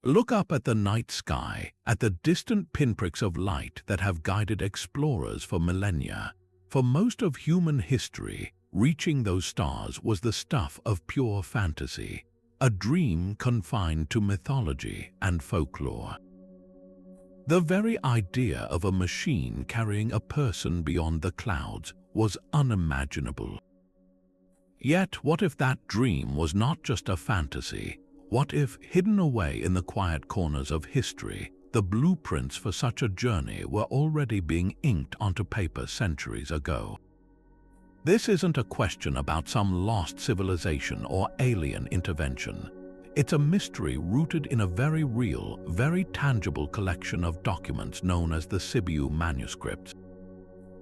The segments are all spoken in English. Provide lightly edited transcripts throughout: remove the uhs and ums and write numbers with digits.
Look up at the night sky, at the distant pinpricks of light that have guided explorers for millennia. For most of human history, reaching those stars was the stuff of pure fantasy, a dream confined to mythology and folklore. The very idea of a machine carrying a person beyond the clouds was unimaginable. Yet, what if that dream was not just a fantasy? What if, hidden away in the quiet corners of history, the blueprints for such a journey were already being inked onto paper centuries ago? This isn't a question about some lost civilization or alien intervention. It's a mystery rooted in a very real, very tangible collection of documents known as the Sibiu Manuscripts.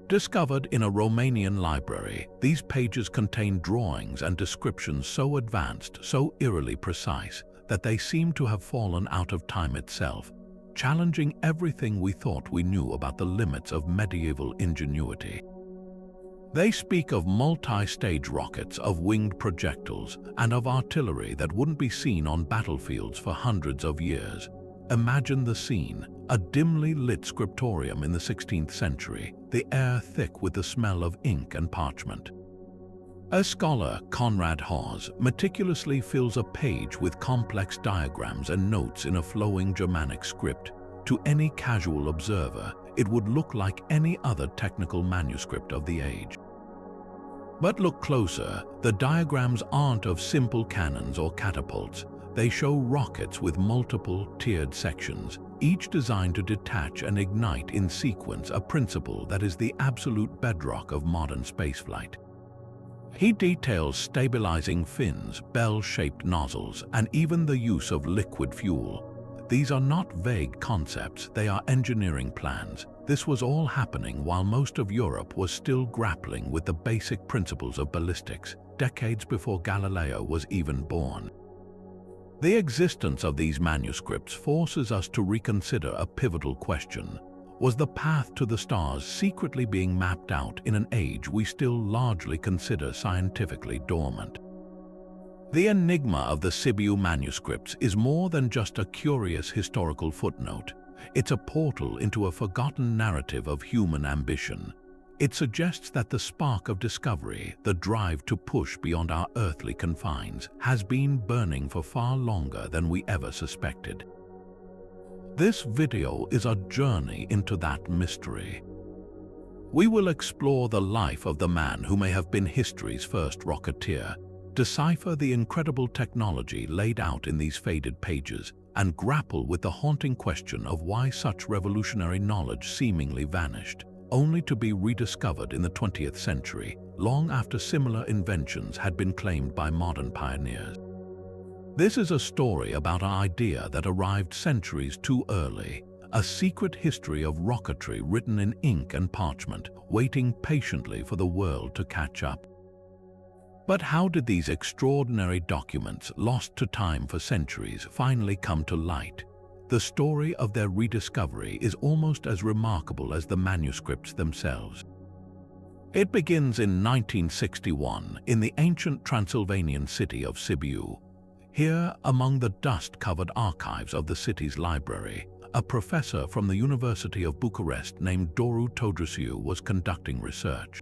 Discovered in a Romanian library, these pages contain drawings and descriptions so advanced, so eerily precise, that they seem to have fallen out of time itself, challenging everything we thought we knew about the limits of medieval ingenuity. They speak of multi-stage rockets, of winged projectiles, and of artillery that wouldn't be seen on battlefields for hundreds of years. Imagine the scene, a dimly lit scriptorium in the 16th century, the air thick with the smell of ink and parchment. A scholar, Conrad Haas, meticulously fills a page with complex diagrams and notes in a flowing Germanic script. To any casual observer, it would look like any other technical manuscript of the age. But look closer, the diagrams aren't of simple cannons or catapults. They show rockets with multiple, tiered sections, each designed to detach and ignite in sequence, a principle that is the absolute bedrock of modern spaceflight. He details stabilizing fins, bell-shaped nozzles, and even the use of liquid fuel. These are not vague concepts, they are engineering plans. This was all happening while most of Europe was still grappling with the basic principles of ballistics, decades before Galileo was even born. The existence of these manuscripts forces us to reconsider a pivotal question. Was the path to the stars secretly being mapped out in an age we still largely consider scientifically dormant? The enigma of the Sibiu Manuscripts is more than just a curious historical footnote. It's a portal into a forgotten narrative of human ambition. It suggests that the spark of discovery, the drive to push beyond our earthly confines, has been burning for far longer than we ever suspected. This video is a journey into that mystery. We will explore the life of the man who may have been history's first rocketeer, decipher the incredible technology laid out in these faded pages, and grapple with the haunting question of why such revolutionary knowledge seemingly vanished, only to be rediscovered in the 20th century, long after similar inventions had been claimed by modern pioneers. This is a story about an idea that arrived centuries too early, a secret history of rocketry written in ink and parchment, waiting patiently for the world to catch up. But how did these extraordinary documents, lost to time for centuries, finally come to light? The story of their rediscovery is almost as remarkable as the manuscripts themselves. It begins in 1961 in the ancient Transylvanian city of Sibiu. Here, among the dust-covered archives of the city's library, a professor from the University of Bucharest named Doru Todrisiu was conducting research.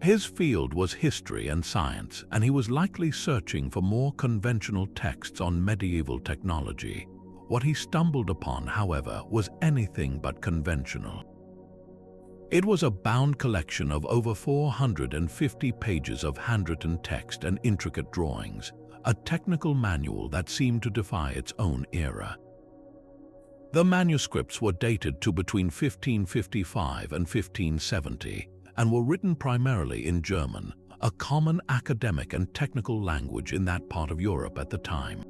His field was history and science, and he was likely searching for more conventional texts on medieval technology. What he stumbled upon, however, was anything but conventional. It was a bound collection of over 450 pages of handwritten text and intricate drawings, a technical manual that seemed to defy its own era. The manuscripts were dated to between 1555 and 1570 and were written primarily in German, a common academic and technical language in that part of Europe at the time.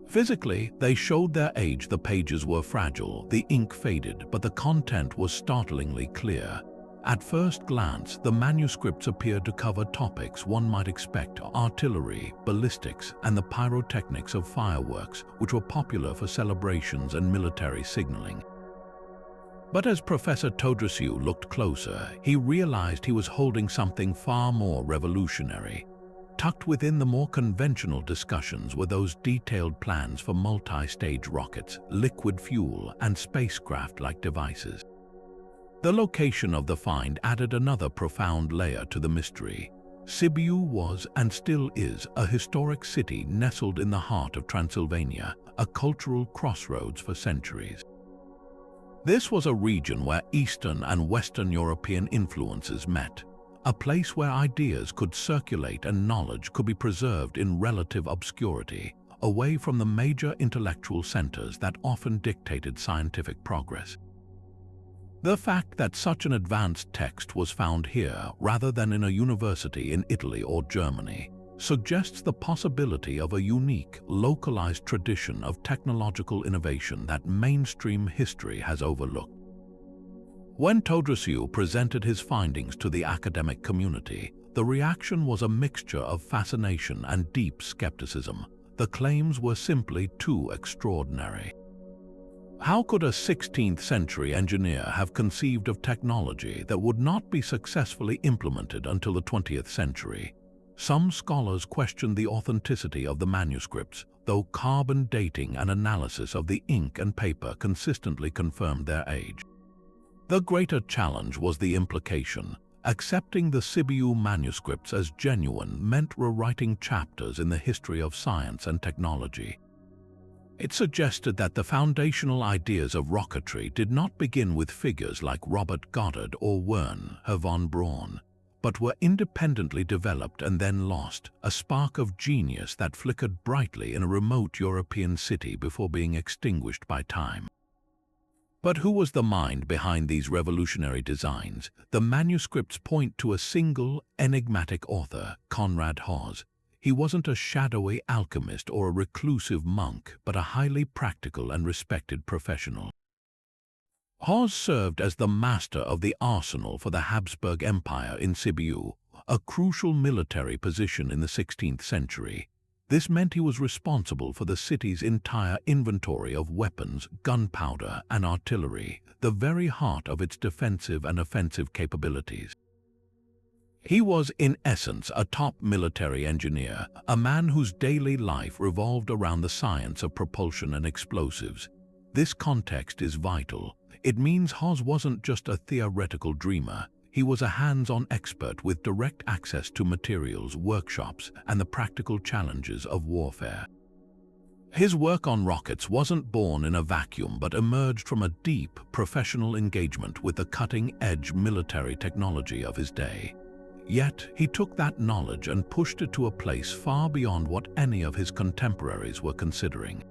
Physically, they showed their age. The pages were fragile, the ink faded, but the content was startlingly clear. At first glance, the manuscripts appeared to cover topics one might expect: artillery, ballistics, and the pyrotechnics of fireworks, which were popular for celebrations and military signaling. But as Professor Todrisiu looked closer, he realized he was holding something far more revolutionary. Tucked within the more conventional discussions were those detailed plans for multi-stage rockets, liquid fuel, and spacecraft-like devices. The location of the find added another profound layer to the mystery. Sibiu was, and still is, a historic city nestled in the heart of Transylvania, a cultural crossroads for centuries. This was a region where Eastern and Western European influences met, a place where ideas could circulate and knowledge could be preserved in relative obscurity, away from the major intellectual centers that often dictated scientific progress. The fact that such an advanced text was found here rather than in a university in Italy or Germany suggests the possibility of a unique, localized tradition of technological innovation that mainstream history has overlooked. When Todrisiu presented his findings to the academic community, the reaction was a mixture of fascination and deep skepticism. The claims were simply too extraordinary. How could a 16th-century engineer have conceived of technology that would not be successfully implemented until the 20th century? Some scholars questioned the authenticity of the manuscripts, though carbon dating and analysis of the ink and paper consistently confirmed their age. The greater challenge was the implication. Accepting the Sibiu manuscripts as genuine meant rewriting chapters in the history of science and technology. It suggested that the foundational ideas of rocketry did not begin with figures like Robert Goddard or Werner von Braun, but were independently developed and then lost, a spark of genius that flickered brightly in a remote European city before being extinguished by time. But who was the mind behind these revolutionary designs? The manuscripts point to a single, enigmatic author, Conrad Haas. He wasn't a shadowy alchemist or a reclusive monk, but a highly practical and respected professional. Haas served as the master of the arsenal for the Habsburg Empire in Sibiu, a crucial military position in the 16th century. This meant he was responsible for the city's entire inventory of weapons, gunpowder, and artillery, the very heart of its defensive and offensive capabilities. He was, in essence, a top military engineer, a man whose daily life revolved around the science of propulsion and explosives. This context is vital. It means Haas wasn't just a theoretical dreamer. He was a hands-on expert with direct access to materials, workshops, and the practical challenges of warfare. His work on rockets wasn't born in a vacuum but emerged from a deep, professional engagement with the cutting-edge military technology of his day. Yet, he took that knowledge and pushed it to a place far beyond what any of his contemporaries were considering.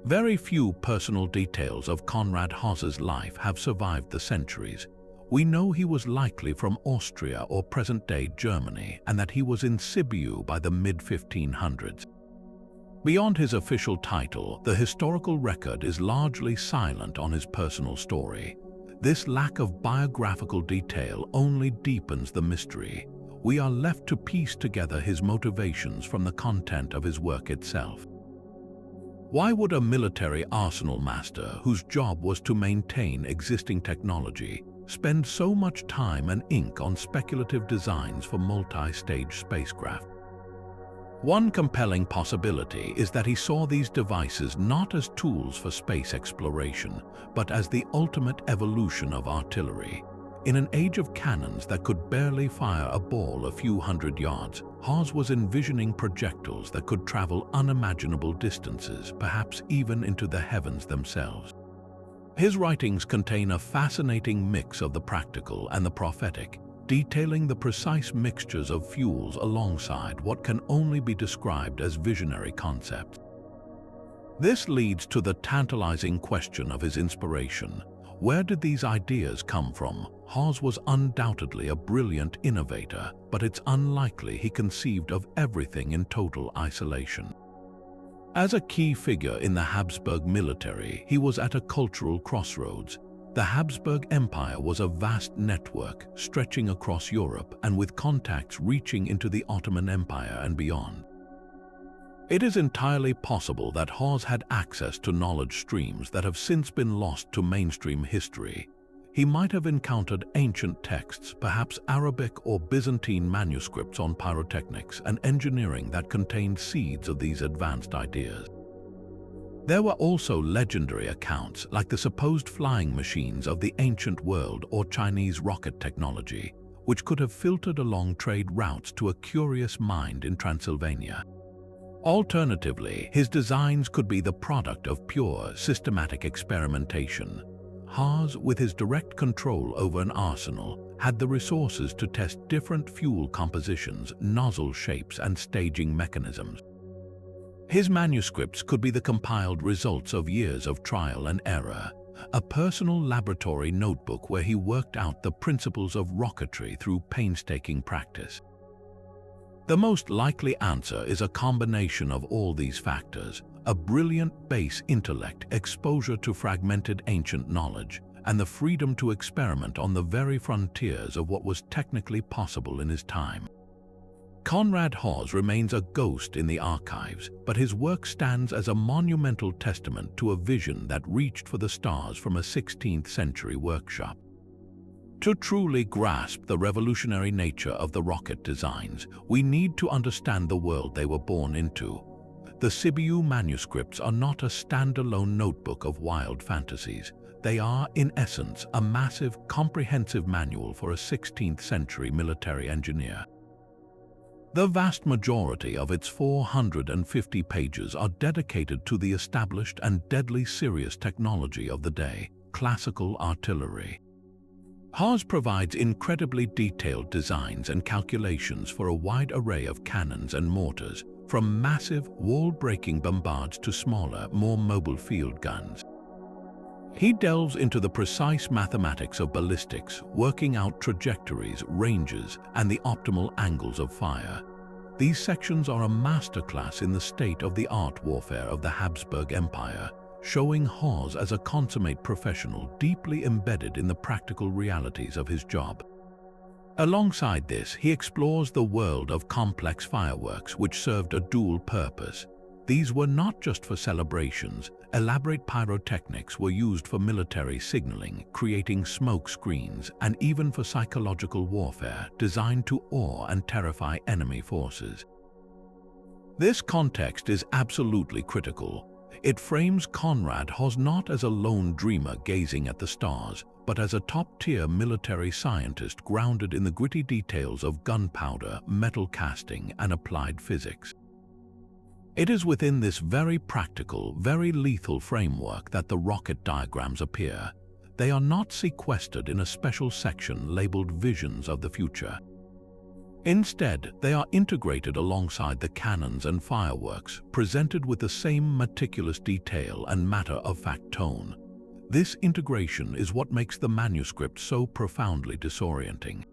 Very few personal details of Conrad Haas's life have survived the centuries. We know he was likely from Austria or present-day Germany and that he was in Sibiu by the mid-1500s. Beyond his official title, the historical record is largely silent on his personal story. This lack of biographical detail only deepens the mystery. We are left to piece together his motivations from the content of his work itself. Why would a military arsenal master, whose job was to maintain existing technology, spend so much time and ink on speculative designs for multi-stage spacecraft? One compelling possibility is that he saw these devices not as tools for space exploration, but as the ultimate evolution of artillery. In an age of cannons that could barely fire a ball a few hundred yards, Haas was envisioning projectiles that could travel unimaginable distances, perhaps even into the heavens themselves. His writings contain a fascinating mix of the practical and the prophetic, detailing the precise mixtures of fuels alongside what can only be described as visionary concepts. This leads to the tantalizing question of his inspiration. Where did these ideas come from? Haas was undoubtedly a brilliant innovator, but it's unlikely he conceived of everything in total isolation. As a key figure in the Habsburg military, he was at a cultural crossroads. The Habsburg Empire was a vast network stretching across Europe and with contacts reaching into the Ottoman Empire and beyond. It is entirely possible that Haas had access to knowledge streams that have since been lost to mainstream history. he might have encountered ancient texts, perhaps Arabic or Byzantine manuscripts on pyrotechnics and engineering that contained seeds of these advanced ideas. There were also legendary accounts, like the supposed flying machines of the ancient world or Chinese rocket technology, which could have filtered along trade routes to a curious mind in Transylvania. Alternatively, his designs could be the product of pure, systematic experimentation. Haas, with his direct control over an arsenal, had the resources to test different fuel compositions, nozzle shapes, and staging mechanisms. His manuscripts could be the compiled results of years of trial and error, a personal laboratory notebook where he worked out the principles of rocketry through painstaking practice. The most likely answer is a combination of all these factors: a brilliant base intellect, exposure to fragmented ancient knowledge, and the freedom to experiment on the very frontiers of what was technically possible in his time. Conrad Haas remains a ghost in the archives, but his work stands as a monumental testament to a vision that reached for the stars from a 16th-century workshop. To truly grasp the revolutionary nature of the rocket designs, we need to understand the world they were born into. The Sibiu Manuscripts are not a standalone notebook of wild fantasies. They are, in essence, a massive, comprehensive manual for a 16th-century military engineer. The vast majority of its 450 pages are dedicated to the established and deadly serious technology of the day: classical artillery. Haas provides incredibly detailed designs and calculations for a wide array of cannons and mortars, from massive, wall-breaking bombards to smaller, more mobile field guns. He delves into the precise mathematics of ballistics, working out trajectories, ranges, and the optimal angles of fire. These sections are a masterclass in the state-of-the-art warfare of the Habsburg Empire, showing Haas as a consummate professional deeply embedded in the practical realities of his job. Alongside this, he explores the world of complex fireworks, which served a dual purpose. These were not just for celebrations. Elaborate pyrotechnics were used for military signaling, creating smoke screens, and even for psychological warfare, designed to awe and terrify enemy forces. This context is absolutely critical. It frames Conrad Haas not as a lone dreamer gazing at the stars, but as a top-tier military scientist grounded in the gritty details of gunpowder, metal casting, and applied physics. It is within this very practical, very lethal framework that the rocket diagrams appear. They are not sequestered in a special section labeled Visions of the Future. Instead, they are integrated alongside the cannons and fireworks, presented with the same meticulous detail and matter-of-fact tone. This integration is what makes the manuscript so profoundly disorienting.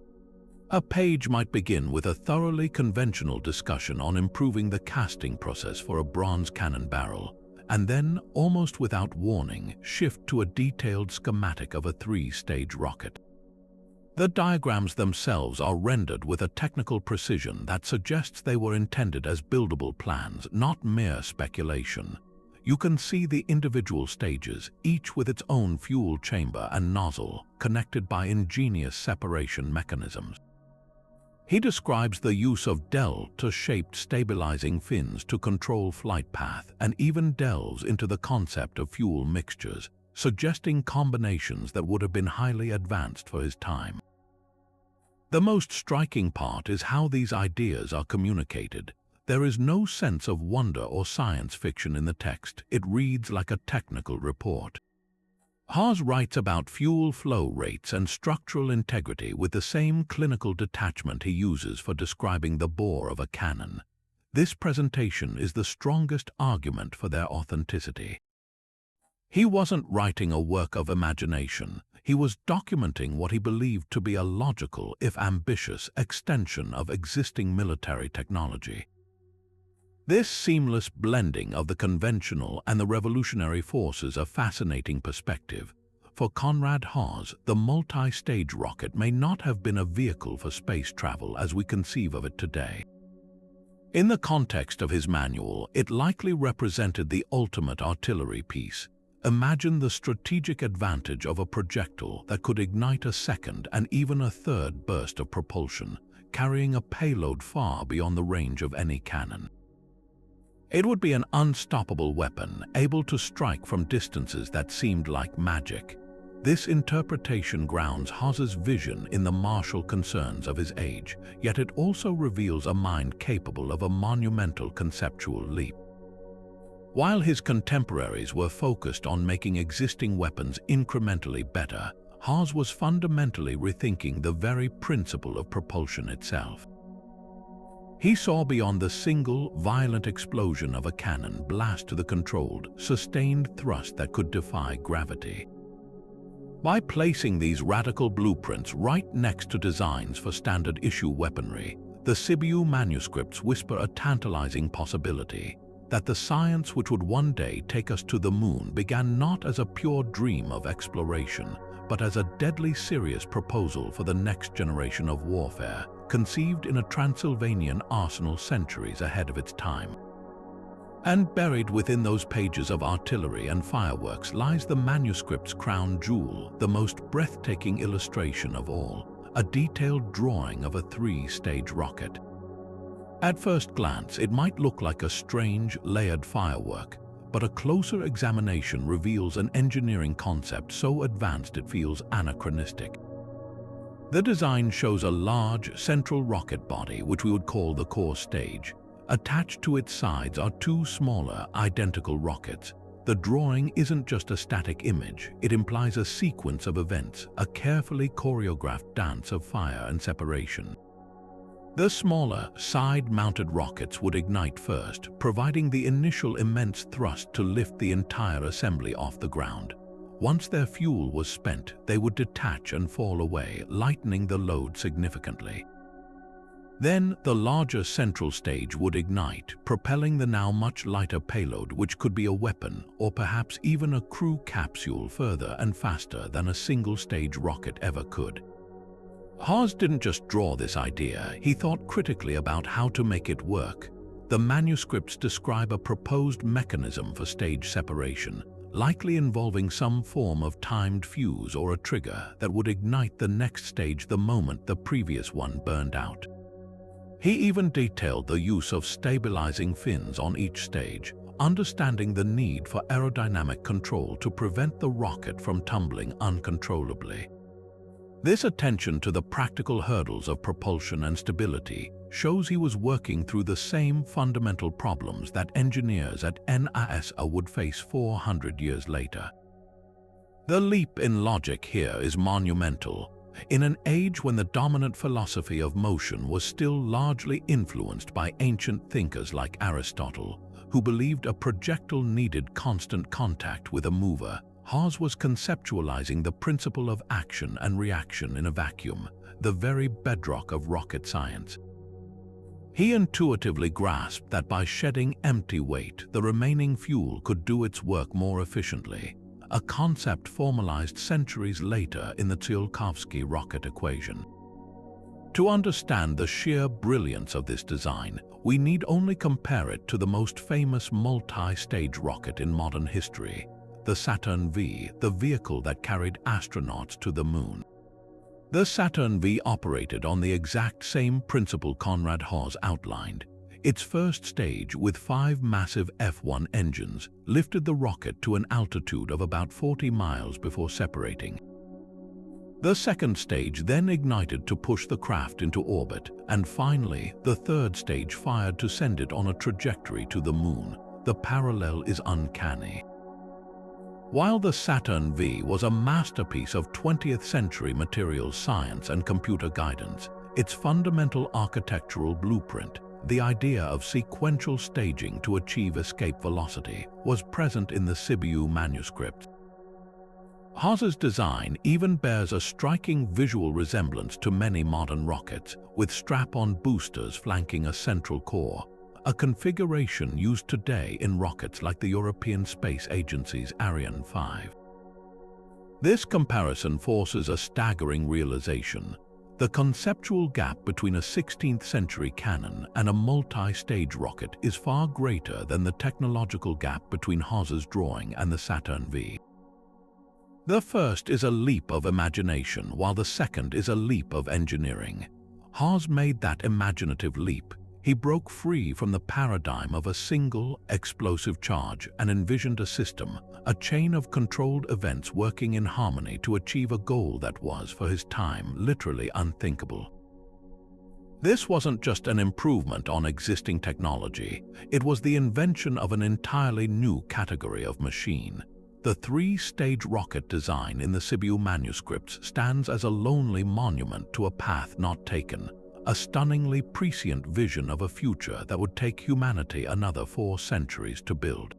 A page might begin with a thoroughly conventional discussion on improving the casting process for a bronze cannon barrel, and then, almost without warning, shift to a detailed schematic of a 3-stage rocket. The diagrams themselves are rendered with a technical precision that suggests they were intended as buildable plans, not mere speculation. You can see the individual stages, each with its own fuel chamber and nozzle, connected by ingenious separation mechanisms. He describes the use of delta-shaped stabilizing fins to control flight path, and even delves into the concept of fuel mixtures, suggesting combinations that would have been highly advanced for his time. The most striking part is how these ideas are communicated. There is no sense of wonder or science fiction in the text. It reads like a technical report. Haas writes about fuel flow rates and structural integrity with the same clinical detachment he uses for describing the bore of a cannon. This presentation is the strongest argument for their authenticity. He wasn't writing a work of imagination. He was documenting what he believed to be a logical, if ambitious, extension of existing military technology. This seamless blending of the conventional and the revolutionary forces a fascinating perspective. For Conrad Haas, the multi-stage rocket may not have been a vehicle for space travel as we conceive of it today. In the context of his manual, it likely represented the ultimate artillery piece, Imagine the strategic advantage of a projectile that could ignite a second and even a third burst of propulsion, carrying a payload far beyond the range of any cannon. It would be an unstoppable weapon, able to strike from distances that seemed like magic. This interpretation grounds Haas's vision in the martial concerns of his age, yet it also reveals a mind capable of a monumental conceptual leap. While his contemporaries were focused on making existing weapons incrementally better, Haas was fundamentally rethinking the very principle of propulsion itself. He saw beyond the single, violent explosion of a cannon blast to the controlled, sustained thrust that could defy gravity. By placing these radical blueprints right next to designs for standard-issue weaponry, the Sibiu Manuscripts whisper a tantalizing possibility that the science which would one day take us to the moon began not as a pure dream of exploration, but as a deadly serious proposal for the next generation of warfare, conceived in a Transylvanian arsenal centuries ahead of its time. And buried within those pages of artillery and fireworks lies the manuscript's crown jewel, the most breathtaking illustration of all, a detailed drawing of a three-stage rocket. At first glance, it might look like a strange, layered firework, but a closer examination reveals an engineering concept so advanced it feels anachronistic. The design shows a large, central rocket body, which we would call the core stage. Attached to its sides are two smaller, identical rockets. The drawing isn't just a static image, it implies a sequence of events, a carefully choreographed dance of fire and separation. The smaller, side-mounted rockets would ignite first, providing the initial immense thrust to lift the entire assembly off the ground. Once their fuel was spent, they would detach and fall away, lightening the load significantly. Then, the larger central stage would ignite, propelling the now much lighter payload, which could be a weapon or perhaps even a crew capsule, further and faster than a single-stage rocket ever could. Haas didn't just draw this idea, he thought critically about how to make it work. The manuscripts describe a proposed mechanism for stage separation, likely involving some form of timed fuse or a trigger that would ignite the next stage the moment the previous one burned out. He even detailed the use of stabilizing fins on each stage, understanding the need for aerodynamic control to prevent the rocket from tumbling uncontrollably. This attention to the practical hurdles of propulsion and stability shows he was working through the same fundamental problems that engineers at NASA would face 400 years later. The leap in logic here is monumental. In an age when the dominant philosophy of motion was still largely influenced by ancient thinkers like Aristotle, who believed a projectile needed constant contact with a mover, Haas was conceptualizing the principle of action and reaction in a vacuum, the very bedrock of rocket science. He intuitively grasped that by shedding empty weight, the remaining fuel could do its work more efficiently, a concept formalized centuries later in the Tsiolkovsky rocket equation. To understand the sheer brilliance of this design, we need only compare it to the most famous multi-stage rocket in modern history, the Saturn V, the vehicle that carried astronauts to the moon. The Saturn V operated on the exact same principle Conrad Haas outlined. Its first stage, with 5 massive F-1 engines, lifted the rocket to an altitude of about 40 miles before separating. The second stage then ignited to push the craft into orbit, and finally, the third stage fired to send it on a trajectory to the moon. The parallel is uncanny. While the Saturn V was a masterpiece of 20th century materials science and computer guidance, its fundamental architectural blueprint, the idea of sequential staging to achieve escape velocity, was present in the Sibiu Manuscripts. Haas's design even bears a striking visual resemblance to many modern rockets, with strap-on boosters flanking a central core, a configuration used today in rockets like the European Space Agency's Ariane 5. This comparison forces a staggering realization. The conceptual gap between a 16th-century cannon and a multi-stage rocket is far greater than the technological gap between Haas's drawing and the Saturn V. The first is a leap of imagination, while the second is a leap of engineering. Haas made that imaginative leap. He broke free from the paradigm of a single, explosive charge and envisioned a system, a chain of controlled events working in harmony to achieve a goal that was, for his time, literally unthinkable. This wasn't just an improvement on existing technology, it was the invention of an entirely new category of machine. The three-stage rocket design in the Sibiu Manuscripts stands as a lonely monument to a path not taken, a stunningly prescient vision of a future that would take humanity another 4 centuries to build.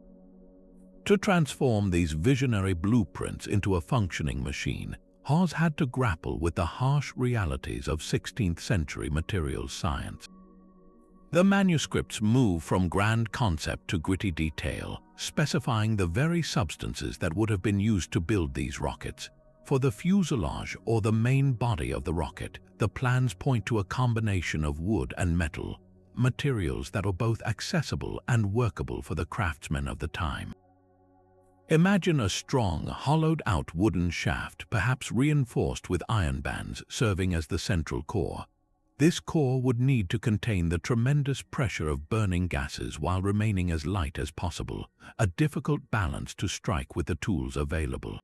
To transform these visionary blueprints into a functioning machine, Haas had to grapple with the harsh realities of 16th-century materials science. The manuscripts move from grand concept to gritty detail, specifying the very substances that would have been used to build these rockets. For the fuselage or the main body of the rocket, the plans point to a combination of wood and metal, materials that were both accessible and workable for the craftsmen of the time. Imagine a strong, hollowed-out wooden shaft, perhaps reinforced with iron bands, serving as the central core. This core would need to contain the tremendous pressure of burning gases while remaining as light as possible, a difficult balance to strike with the tools available.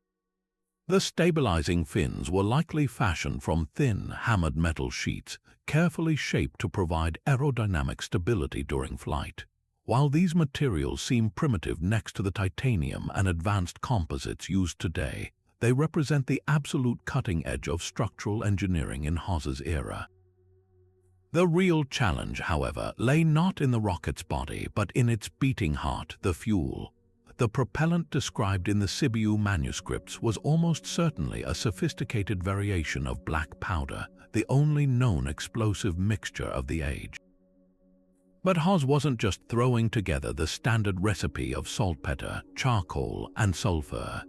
The stabilizing fins were likely fashioned from thin, hammered metal sheets, carefully shaped to provide aerodynamic stability during flight. While these materials seem primitive next to the titanium and advanced composites used today, they represent the absolute cutting edge of structural engineering in Haas's era. The real challenge, however, lay not in the rocket's body, but in its beating heart, the fuel. The propellant described in the Sibiu manuscripts was almost certainly a sophisticated variation of black powder, the only known explosive mixture of the age. But Haas wasn't just throwing together the standard recipe of saltpeter, charcoal, and sulfur.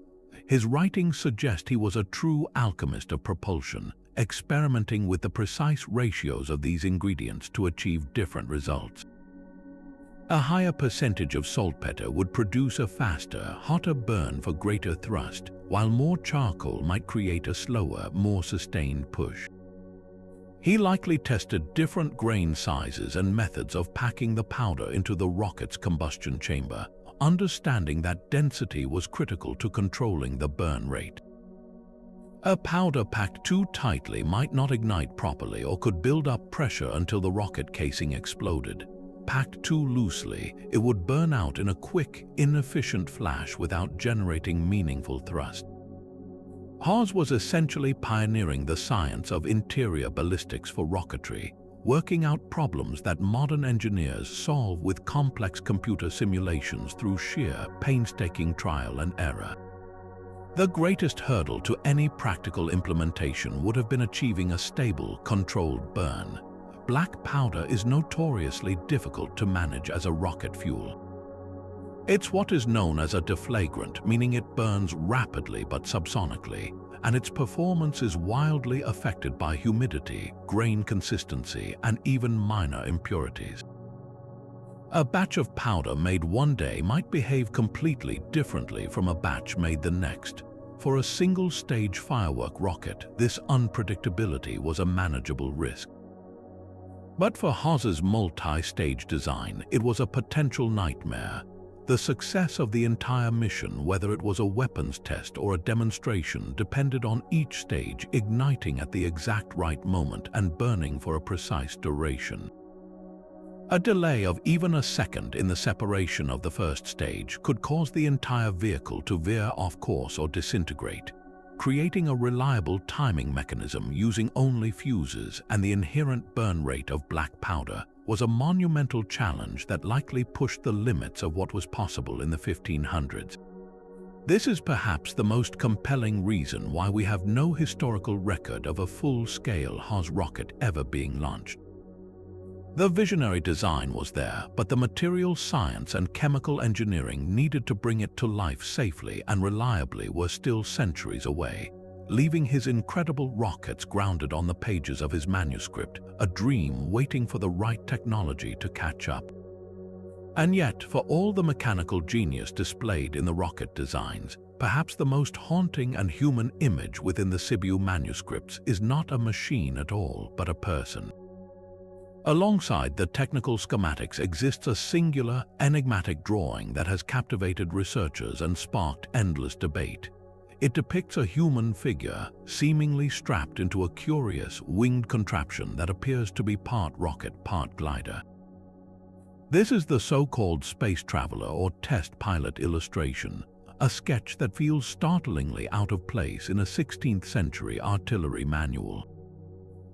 His writings suggest he was a true alchemist of propulsion, experimenting with the precise ratios of these ingredients to achieve different results. A higher percentage of saltpeter would produce a faster, hotter burn for greater thrust, while more charcoal might create a slower, more sustained push. He likely tested different grain sizes and methods of packing the powder into the rocket's combustion chamber, understanding that density was critical to controlling the burn rate. A powder packed too tightly might not ignite properly or could build up pressure until the rocket casing exploded. Packed too loosely, it would burn out in a quick, inefficient flash without generating meaningful thrust. Haas was essentially pioneering the science of interior ballistics for rocketry, working out problems that modern engineers solve with complex computer simulations through sheer, painstaking trial and error. The greatest hurdle to any practical implementation would have been achieving a stable, controlled burn. Black powder is notoriously difficult to manage as a rocket fuel. It's what is known as a deflagrant, meaning it burns rapidly but subsonically, and its performance is wildly affected by humidity, grain consistency, and even minor impurities. A batch of powder made one day might behave completely differently from a batch made the next. For a single-stage firework rocket, this unpredictability was a manageable risk. But for Haas's multi-stage design, it was a potential nightmare. The success of the entire mission, whether it was a weapons test or a demonstration, depended on each stage igniting at the exact right moment and burning for a precise duration. A delay of even a second in the separation of the first stage could cause the entire vehicle to veer off course or disintegrate. Creating a reliable timing mechanism using only fuses and the inherent burn rate of black powder was a monumental challenge that likely pushed the limits of what was possible in the 1500s. This is perhaps the most compelling reason why we have no historical record of a full-scale Haas rocket ever being launched. The visionary design was there, but the material science and chemical engineering needed to bring it to life safely and reliably were still centuries away. leaving his incredible rockets grounded on the pages of his manuscript, a dream waiting for the right technology to catch up. And yet, for all the mechanical genius displayed in the rocket designs, perhaps the most haunting and human image within the Sibiu Manuscripts is not a machine at all, but a person. Alongside the technical schematics exists a singular, enigmatic drawing that has captivated researchers and sparked endless debate. It depicts a human figure, seemingly strapped into a curious, winged contraption that appears to be part rocket, part glider. This is the so-called space traveler or test pilot illustration, a sketch that feels startlingly out of place in a 16th century artillery manual.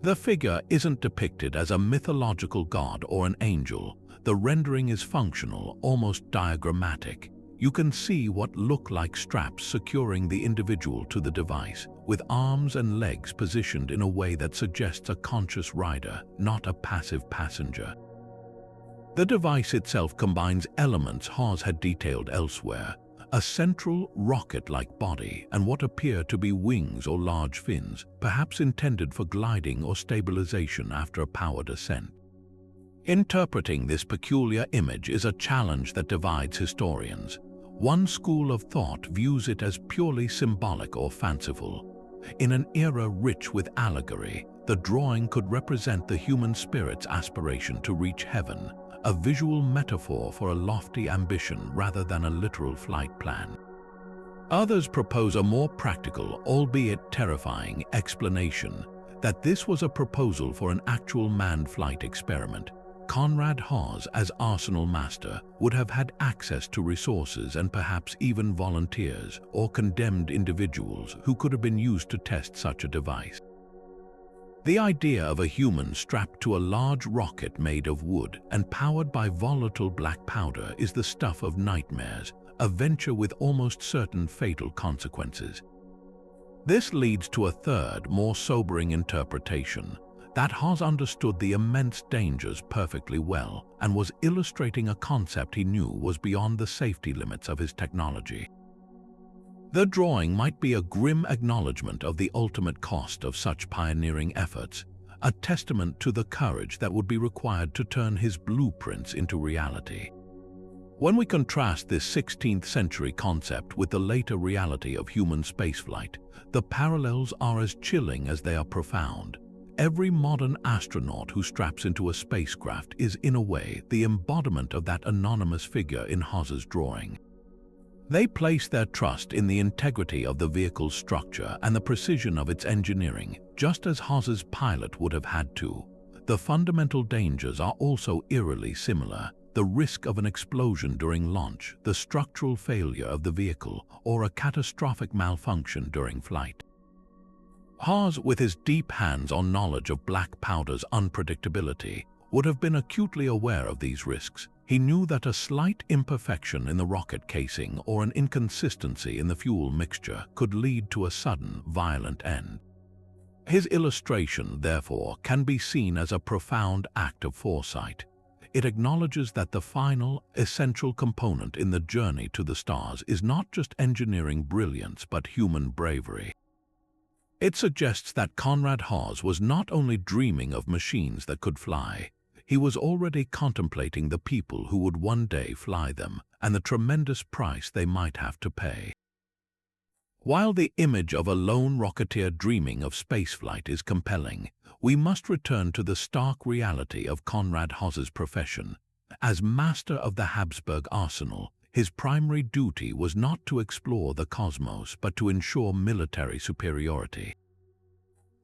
The figure isn't depicted as a mythological god or an angel. The rendering is functional, almost diagrammatic. You can see what look like straps securing the individual to the device, with arms and legs positioned in a way that suggests a conscious rider, not a passive passenger. The device itself combines elements Haas had detailed elsewhere: a central rocket-like body and what appear to be wings or large fins, perhaps intended for gliding or stabilization after a powered ascent. Interpreting this peculiar image is a challenge that divides historians. One school of thought views it as purely symbolic or fanciful. In an era rich with allegory, the drawing could represent the human spirit's aspiration to reach heaven, a visual metaphor for a lofty ambition rather than a literal flight plan. Others propose a more practical, albeit terrifying, explanation that this was a proposal for an actual manned flight experiment. Conrad Haas, as Arsenal master, would have had access to resources and perhaps even volunteers or condemned individuals who could have been used to test such a device. The idea of a human strapped to a large rocket made of wood and powered by volatile black powder is the stuff of nightmares, a venture with almost certain fatal consequences. This leads to a third, more sobering interpretation: that Haas understood the immense dangers perfectly well and was illustrating a concept he knew was beyond the safety limits of his technology. The drawing might be a grim acknowledgement of the ultimate cost of such pioneering efforts, a testament to the courage that would be required to turn his blueprints into reality. When we contrast this 16th century concept with the later reality of human spaceflight, the parallels are as chilling as they are profound. Every modern astronaut who straps into a spacecraft is, in a way, the embodiment of that anonymous figure in Haas's drawing. They place their trust in the integrity of the vehicle's structure and the precision of its engineering, just as Haas's pilot would have had to. The fundamental dangers are also eerily similar: the risk of an explosion during launch, the structural failure of the vehicle, or a catastrophic malfunction during flight. Haas, with his deep hands-on knowledge of black powder's unpredictability, would have been acutely aware of these risks. He knew that a slight imperfection in the rocket casing or an inconsistency in the fuel mixture could lead to a sudden, violent end. His illustration, therefore, can be seen as a profound act of foresight. It acknowledges that the final, essential component in the journey to the stars is not just engineering brilliance but human bravery. It suggests that Conrad Haas was not only dreaming of machines that could fly, he was already contemplating the people who would one day fly them and the tremendous price they might have to pay. While the image of a lone rocketeer dreaming of spaceflight is compelling, we must return to the stark reality of Conrad Haas's profession. As master of the Habsburg arsenal, his primary duty was not to explore the cosmos but to ensure military superiority.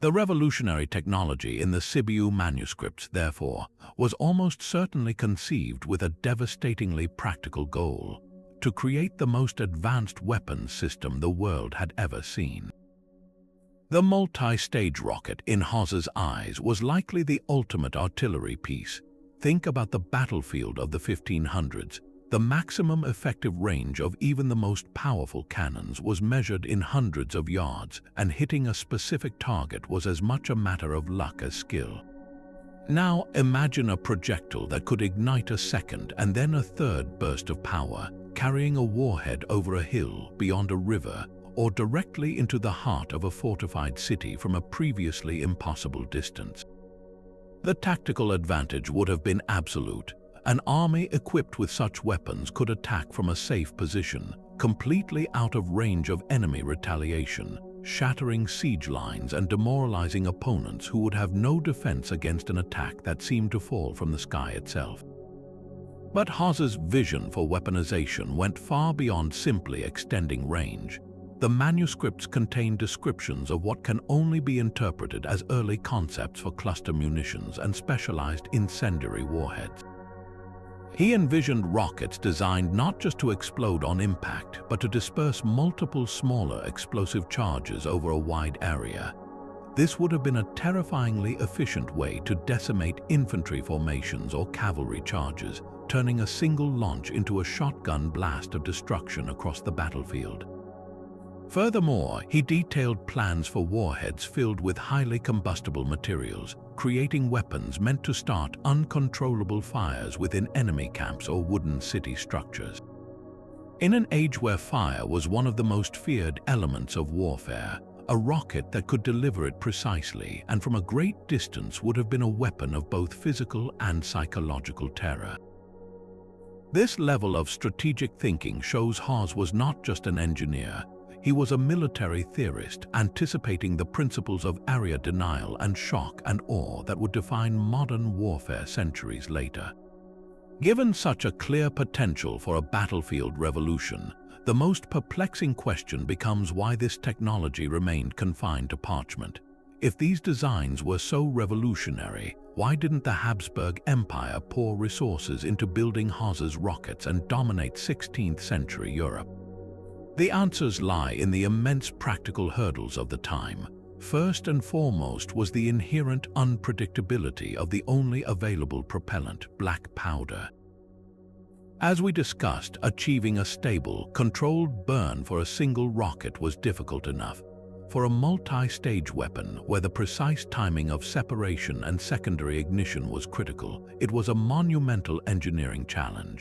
The revolutionary technology in the Sibiu Manuscripts, therefore, was almost certainly conceived with a devastatingly practical goal: to create the most advanced weapons system the world had ever seen. The multi-stage rocket, in Haas's eyes, was likely the ultimate artillery piece. Think about the battlefield of the 1500s. The maximum effective range of even the most powerful cannons was measured in hundreds of yards, and hitting a specific target was as much a matter of luck as skill. Now imagine a projectile that could ignite a second and then a third burst of power, carrying a warhead over a hill, beyond a river, or directly into the heart of a fortified city from a previously impossible distance. The tactical advantage would have been absolute. An army equipped with such weapons could attack from a safe position, completely out of range of enemy retaliation, shattering siege lines and demoralizing opponents who would have no defense against an attack that seemed to fall from the sky itself. But Haas's vision for weaponization went far beyond simply extending range. The manuscripts contain descriptions of what can only be interpreted as early concepts for cluster munitions and specialized incendiary warheads. He envisioned rockets designed not just to explode on impact, but to disperse multiple smaller explosive charges over a wide area. This would have been a terrifyingly efficient way to decimate infantry formations or cavalry charges, turning a single launch into a shotgun blast of destruction across the battlefield. Furthermore, he detailed plans for warheads filled with highly combustible materials, creating weapons meant to start uncontrollable fires within enemy camps or wooden city structures. In an age where fire was one of the most feared elements of warfare, a rocket that could deliver it precisely and from a great distance would have been a weapon of both physical and psychological terror. This level of strategic thinking shows Haas was not just an engineer. He was a military theorist, anticipating the principles of area denial and shock and awe that would define modern warfare centuries later. Given such a clear potential for a battlefield revolution, the most perplexing question becomes why this technology remained confined to parchment. If these designs were so revolutionary, why didn't the Habsburg Empire pour resources into building Haas's rockets and dominate 16th century Europe? The answers lie in the immense practical hurdles of the time. First and foremost was the inherent unpredictability of the only available propellant, black powder. As we discussed, achieving a stable, controlled burn for a single rocket was difficult enough. For a multi-stage weapon, where the precise timing of separation and secondary ignition was critical, it was a monumental engineering challenge.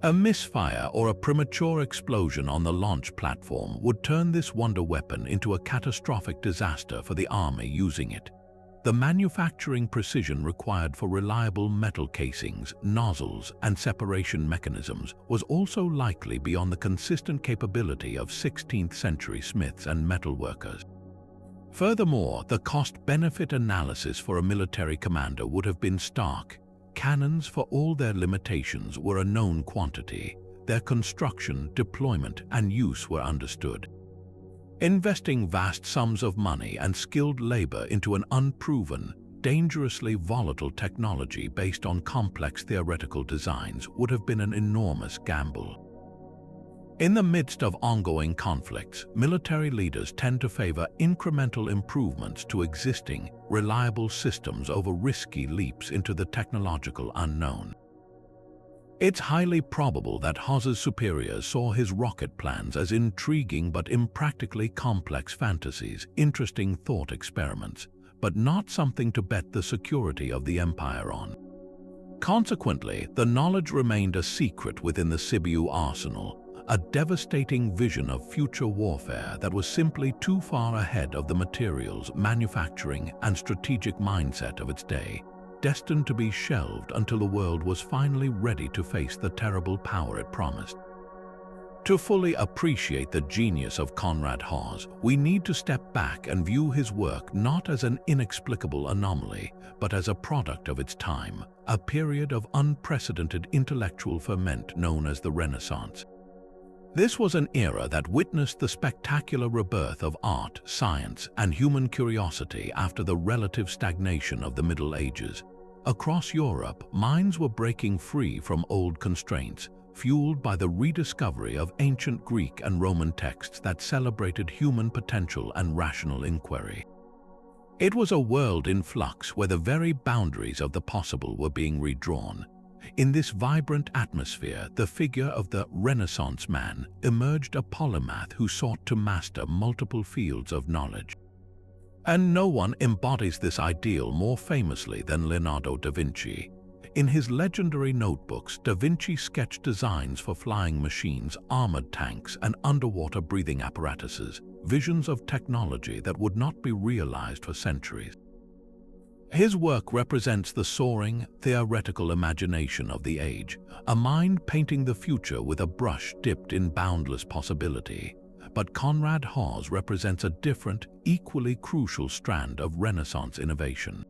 A misfire or a premature explosion on the launch platform would turn this wonder weapon into a catastrophic disaster for the army using it. The manufacturing precision required for reliable metal casings, nozzles, and separation mechanisms was also likely beyond the consistent capability of 16th century smiths and metalworkers. Furthermore, the cost-benefit analysis for a military commander would have been stark. Cannons, for all their limitations, were a known quantity. Their construction, deployment, and use were understood. Investing vast sums of money and skilled labor into an unproven, dangerously volatile technology based on complex theoretical designs would have been an enormous gamble. In the midst of ongoing conflicts, military leaders tend to favor incremental improvements to existing, reliable systems over risky leaps into the technological unknown. It's highly probable that Haas's superiors saw his rocket plans as intriguing but impractically complex fantasies, interesting thought experiments, but not something to bet the security of the empire on. Consequently, the knowledge remained a secret within the Sibiu arsenal, a devastating vision of future warfare that was simply too far ahead of the materials, manufacturing, and strategic mindset of its day, destined to be shelved until the world was finally ready to face the terrible power it promised. To fully appreciate the genius of Conrad Haas, we need to step back and view his work not as an inexplicable anomaly, but as a product of its time, a period of unprecedented intellectual ferment known as the Renaissance. This was an era that witnessed the spectacular rebirth of art, science, and human curiosity after the relative stagnation of the Middle Ages. Across Europe, minds were breaking free from old constraints, fueled by the rediscovery of ancient Greek and Roman texts that celebrated human potential and rational inquiry. It was a world in flux where the very boundaries of the possible were being redrawn. In this vibrant atmosphere, the figure of the Renaissance man emerged, a polymath who sought to master multiple fields of knowledge. And no one embodies this ideal more famously than Leonardo da Vinci. In his legendary notebooks, Da Vinci sketched designs for flying machines, armored tanks, and underwater breathing apparatuses, visions of technology that would not be realized for centuries. His work represents the soaring, theoretical imagination of the age, a mind painting the future with a brush dipped in boundless possibility. But Conrad Haas represents a different, equally crucial strand of Renaissance innovation.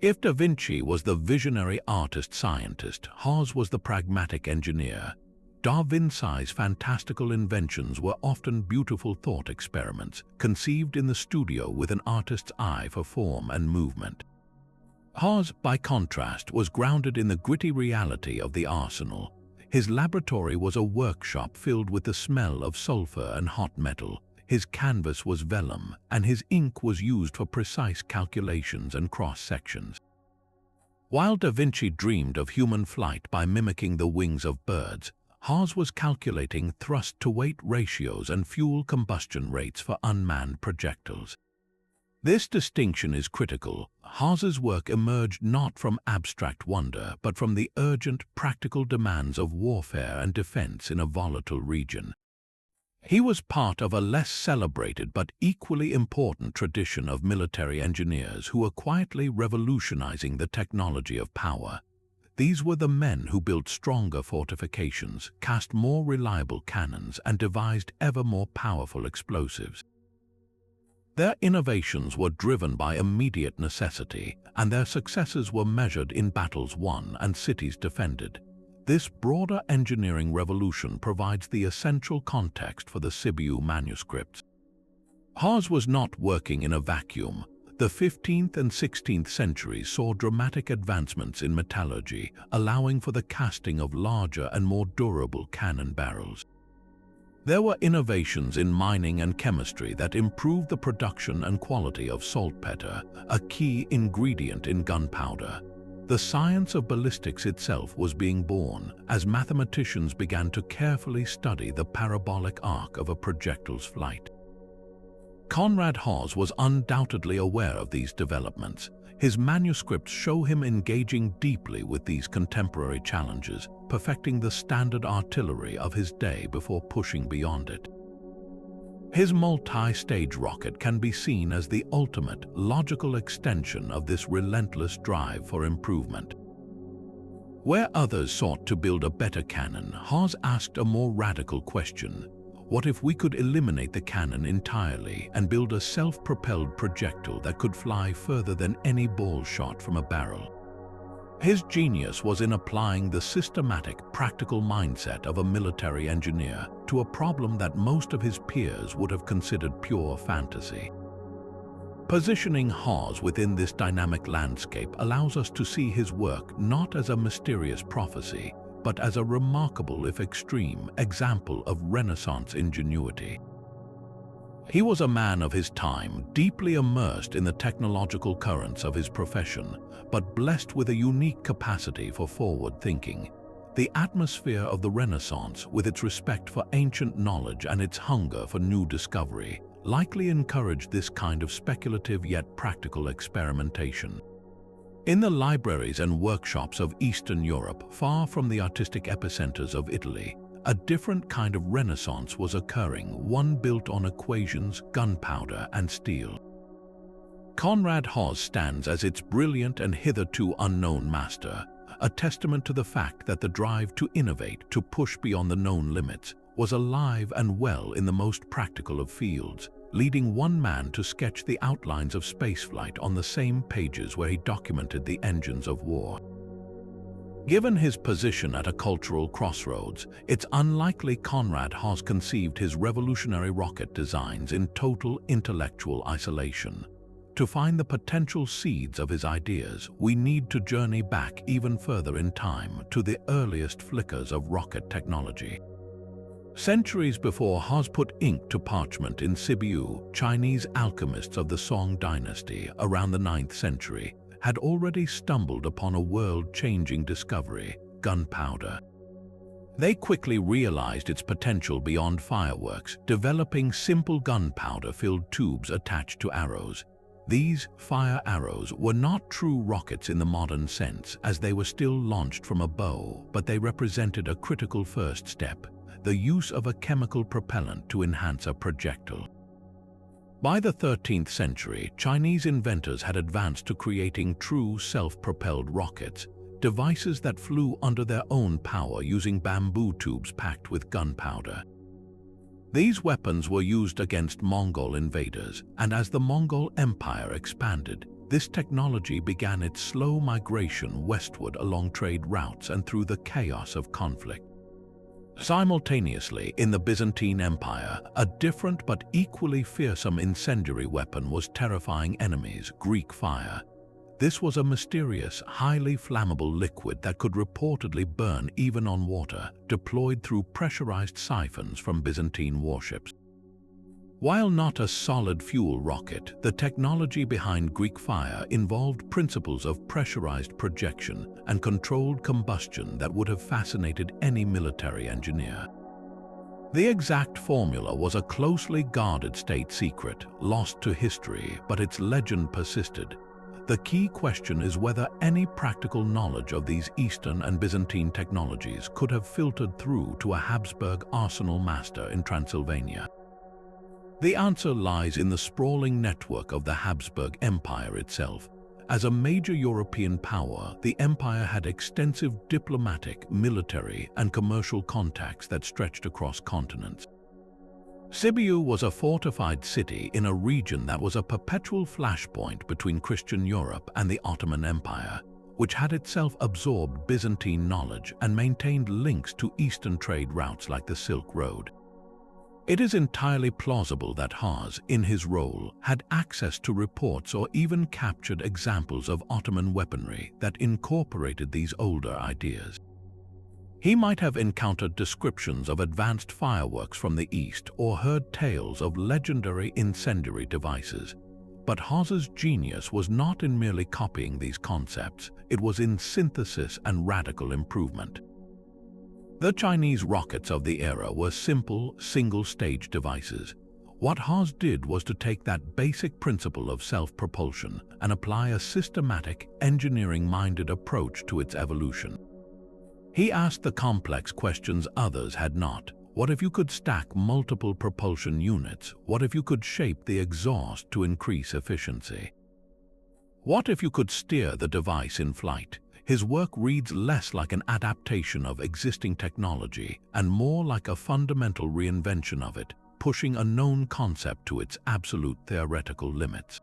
If Da Vinci was the visionary artist-scientist, Haas was the pragmatic engineer. Da Vinci's fantastical inventions were often beautiful thought experiments, conceived in the studio with an artist's eye for form and movement. Haas, by contrast, was grounded in the gritty reality of the arsenal. His laboratory was a workshop filled with the smell of sulfur and hot metal. His canvas was vellum, and his ink was used for precise calculations and cross-sections. While Da Vinci dreamed of human flight by mimicking the wings of birds, Haas was calculating thrust-to-weight ratios and fuel combustion rates for unmanned projectiles. This distinction is critical. Haas's work emerged not from abstract wonder, but from the urgent, practical demands of warfare and defense in a volatile region. He was part of a less celebrated but equally important tradition of military engineers who were quietly revolutionizing the technology of power. These were the men who built stronger fortifications, cast more reliable cannons, and devised ever more powerful explosives. Their innovations were driven by immediate necessity, and their successes were measured in battles won and cities defended. This broader engineering revolution provides the essential context for the Sibiu Manuscripts. Haas was not working in a vacuum. The 15th and 16th centuries saw dramatic advancements in metallurgy, allowing for the casting of larger and more durable cannon barrels. There were innovations in mining and chemistry that improved the production and quality of saltpeter, a key ingredient in gunpowder. The science of ballistics itself was being born as mathematicians began to carefully study the parabolic arc of a projectile's flight. Conrad Haas was undoubtedly aware of these developments. His manuscripts show him engaging deeply with these contemporary challenges, perfecting the standard artillery of his day before pushing beyond it. His multi-stage rocket can be seen as the ultimate, logical extension of this relentless drive for improvement. Where others sought to build a better cannon, Haas asked a more radical question. What if we could eliminate the cannon entirely and build a self-propelled projectile that could fly further than any ball shot from a barrel? His genius was in applying the systematic, practical mindset of a military engineer to a problem that most of his peers would have considered pure fantasy. Positioning Haas within this dynamic landscape allows us to see his work not as a mysterious prophecy, but as a remarkable, if extreme, example of Renaissance ingenuity. He was a man of his time, deeply immersed in the technological currents of his profession, but blessed with a unique capacity for forward thinking. The atmosphere of the Renaissance, with its respect for ancient knowledge and its hunger for new discovery, likely encouraged this kind of speculative yet practical experimentation. In the libraries and workshops of Eastern Europe, far from the artistic epicenters of Italy, a different kind of renaissance was occurring, one built on equations, gunpowder, and steel. Conrad Haas stands as its brilliant and hitherto unknown master, a testament to the fact that the drive to innovate, to push beyond the known limits, was alive and well in the most practical of fields, leading one man to sketch the outlines of spaceflight on the same pages where he documented the engines of war. Given his position at a cultural crossroads, it's unlikely Conrad Haas conceived his revolutionary rocket designs in total intellectual isolation. To find the potential seeds of his ideas, we need to journey back even further in time to the earliest flickers of rocket technology. Centuries before Haas put ink to parchment in Sibiu, Chinese alchemists of the Song dynasty around the 9th century had already stumbled upon a world-changing discovery, gunpowder. They quickly realized its potential beyond fireworks, developing simple gunpowder-filled tubes attached to arrows. These fire arrows were not true rockets in the modern sense, as they were still launched from a bow, but they represented a critical first step, the use of a chemical propellant to enhance a projectile. By the 13th century, Chinese inventors had advanced to creating true self-propelled rockets, devices that flew under their own power using bamboo tubes packed with gunpowder. These weapons were used against Mongol invaders, and as the Mongol Empire expanded, this technology began its slow migration westward along trade routes and through the chaos of conflict. Simultaneously, in the Byzantine Empire, a different but equally fearsome incendiary weapon was terrifying enemies: Greek fire. This was a mysterious, highly flammable liquid that could reportedly burn even on water, deployed through pressurized siphons from Byzantine warships. While not a solid fuel rocket, the technology behind Greek fire involved principles of pressurized projection and controlled combustion that would have fascinated any military engineer. The exact formula was a closely guarded state secret, lost to history, but its legend persisted. The key question is whether any practical knowledge of these Eastern and Byzantine technologies could have filtered through to a Habsburg arsenal master in Transylvania. The answer lies in the sprawling network of the Habsburg Empire itself. As a major European power, the empire had extensive diplomatic, military, and commercial contacts that stretched across continents. Sibiu was a fortified city in a region that was a perpetual flashpoint between Christian Europe and the Ottoman Empire, which had itself absorbed Byzantine knowledge and maintained links to Eastern trade routes like the Silk Road. It is entirely plausible that Haas, in his role, had access to reports or even captured examples of Ottoman weaponry that incorporated these older ideas. He might have encountered descriptions of advanced fireworks from the East or heard tales of legendary incendiary devices. But Haas's genius was not in merely copying these concepts, it was in synthesis and radical improvement. The Chinese rockets of the era were simple, single-stage devices. What Haas did was to take that basic principle of self-propulsion and apply a systematic, engineering-minded approach to its evolution. He asked the complex questions others had not. What if you could stack multiple propulsion units? What if you could shape the exhaust to increase efficiency? What if you could steer the device in flight? His work reads less like an adaptation of existing technology and more like a fundamental reinvention of it, pushing a known concept to its absolute theoretical limits.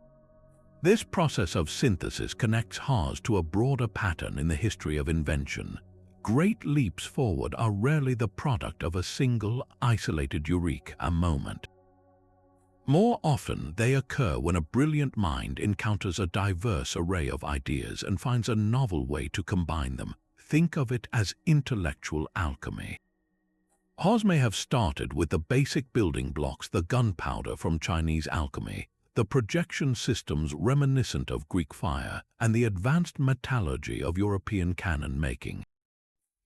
This process of synthesis connects Haas to a broader pattern in the history of invention. Great leaps forward are rarely the product of a single, isolated eureka moment. More often, they occur when a brilliant mind encounters a diverse array of ideas and finds a novel way to combine them. Think of it as intellectual alchemy. Haas may have started with the basic building blocks: the gunpowder from Chinese alchemy, the projection systems reminiscent of Greek fire, and the advanced metallurgy of European cannon making.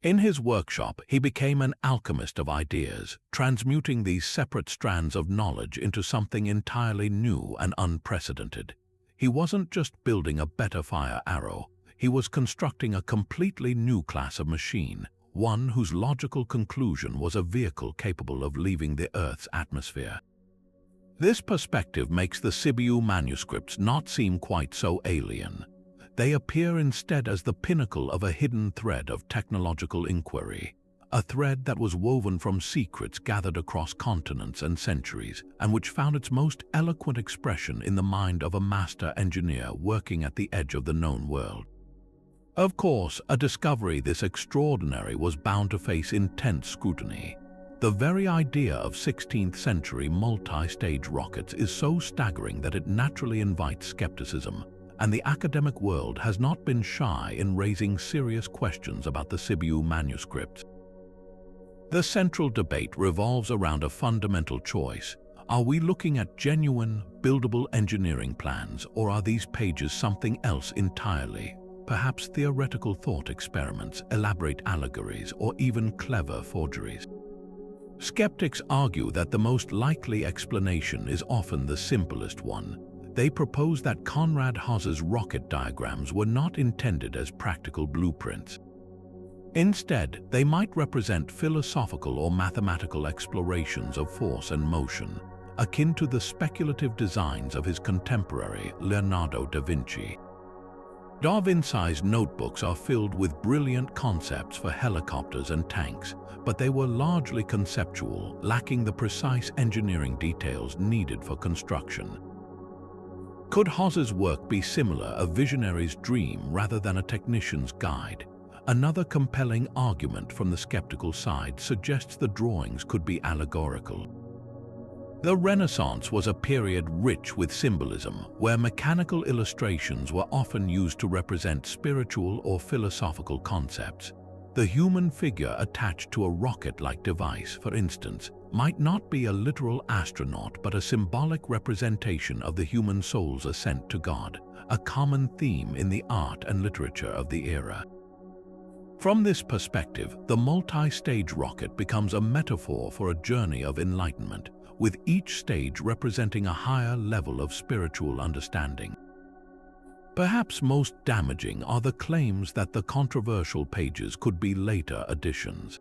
In his workshop, he became an alchemist of ideas, transmuting these separate strands of knowledge into something entirely new and unprecedented. He wasn't just building a better fire arrow, he was constructing a completely new class of machine, one whose logical conclusion was a vehicle capable of leaving the Earth's atmosphere. This perspective makes the Sibiu Manuscripts not seem quite so alien. They appear instead as the pinnacle of a hidden thread of technological inquiry, a thread that was woven from secrets gathered across continents and centuries, and which found its most eloquent expression in the mind of a master engineer working at the edge of the known world. Of course, a discovery this extraordinary was bound to face intense scrutiny. The very idea of 16th-century multi-stage rockets is so staggering that it naturally invites skepticism, and the academic world has not been shy in raising serious questions about the Sibiu Manuscripts. The central debate revolves around a fundamental choice. Are we looking at genuine, buildable engineering plans, or are these pages something else entirely? Perhaps theoretical thought experiments, elaborate allegories, or even clever forgeries. Skeptics argue that the most likely explanation is often the simplest one. They propose that Conrad Haas's rocket diagrams were not intended as practical blueprints. Instead, they might represent philosophical or mathematical explorations of force and motion, akin to the speculative designs of his contemporary Leonardo da Vinci. Da Vinci's notebooks are filled with brilliant concepts for helicopters and tanks, but they were largely conceptual, lacking the precise engineering details needed for construction. Could Haas's work be similar, a visionary's dream rather than a technician's guide? Another compelling argument from the skeptical side suggests the drawings could be allegorical. The Renaissance was a period rich with symbolism, where mechanical illustrations were often used to represent spiritual or philosophical concepts. The human figure attached to a rocket-like device, for instance, might not be a literal astronaut but a symbolic representation of the human soul's ascent to God, a common theme in the art and literature of the era. From this perspective, the multi-stage rocket becomes a metaphor for a journey of enlightenment, with each stage representing a higher level of spiritual understanding. Perhaps most damaging are the claims that the controversial pages could be later additions.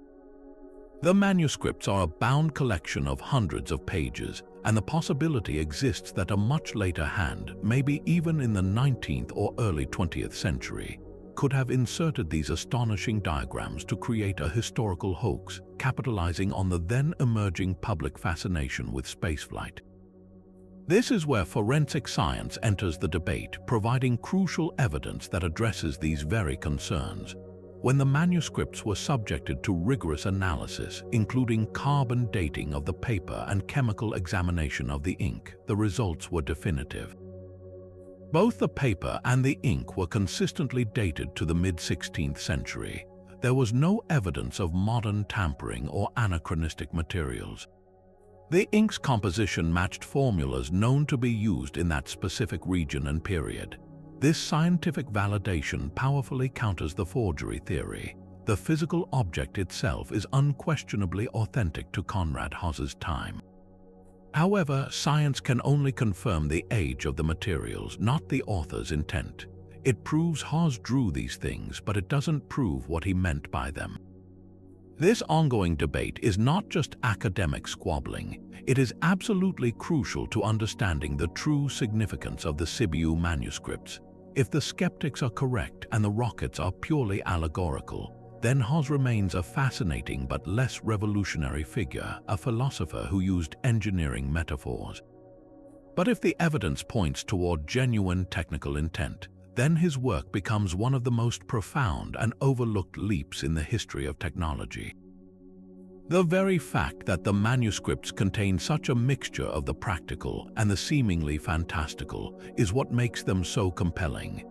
The manuscripts are a bound collection of hundreds of pages, and the possibility exists that a much later hand, maybe even in the 19th or early 20th century, could have inserted these astonishing diagrams to create a historical hoax, capitalizing on the then-emerging public fascination with spaceflight. This is where forensic science enters the debate, providing crucial evidence that addresses these very concerns. When the manuscripts were subjected to rigorous analysis, including carbon dating of the paper and chemical examination of the ink, the results were definitive. Both the paper and the ink were consistently dated to the mid-16th century. There was no evidence of modern tampering or anachronistic materials. The ink's composition matched formulas known to be used in that specific region and period. This scientific validation powerfully counters the forgery theory. The physical object itself is unquestionably authentic to Conrad Haas's time. However, science can only confirm the age of the materials, not the author's intent. It proves Haas drew these things, but it doesn't prove what he meant by them. This ongoing debate is not just academic squabbling. It is absolutely crucial to understanding the true significance of the Sibiu manuscripts. If the skeptics are correct and the rockets are purely allegorical, then Haas remains a fascinating but less revolutionary figure, a philosopher who used engineering metaphors. But if the evidence points toward genuine technical intent, then his work becomes one of the most profound and overlooked leaps in the history of technology. The very fact that the manuscripts contain such a mixture of the practical and the seemingly fantastical is what makes them so compelling.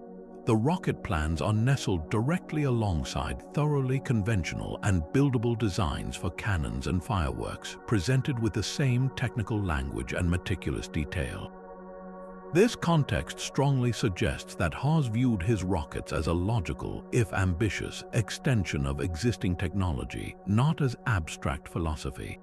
The rocket plans are nestled directly alongside thoroughly conventional and buildable designs for cannons and fireworks, presented with the same technical language and meticulous detail. This context strongly suggests that Haas viewed his rockets as a logical, if ambitious, extension of existing technology, not as abstract philosophy.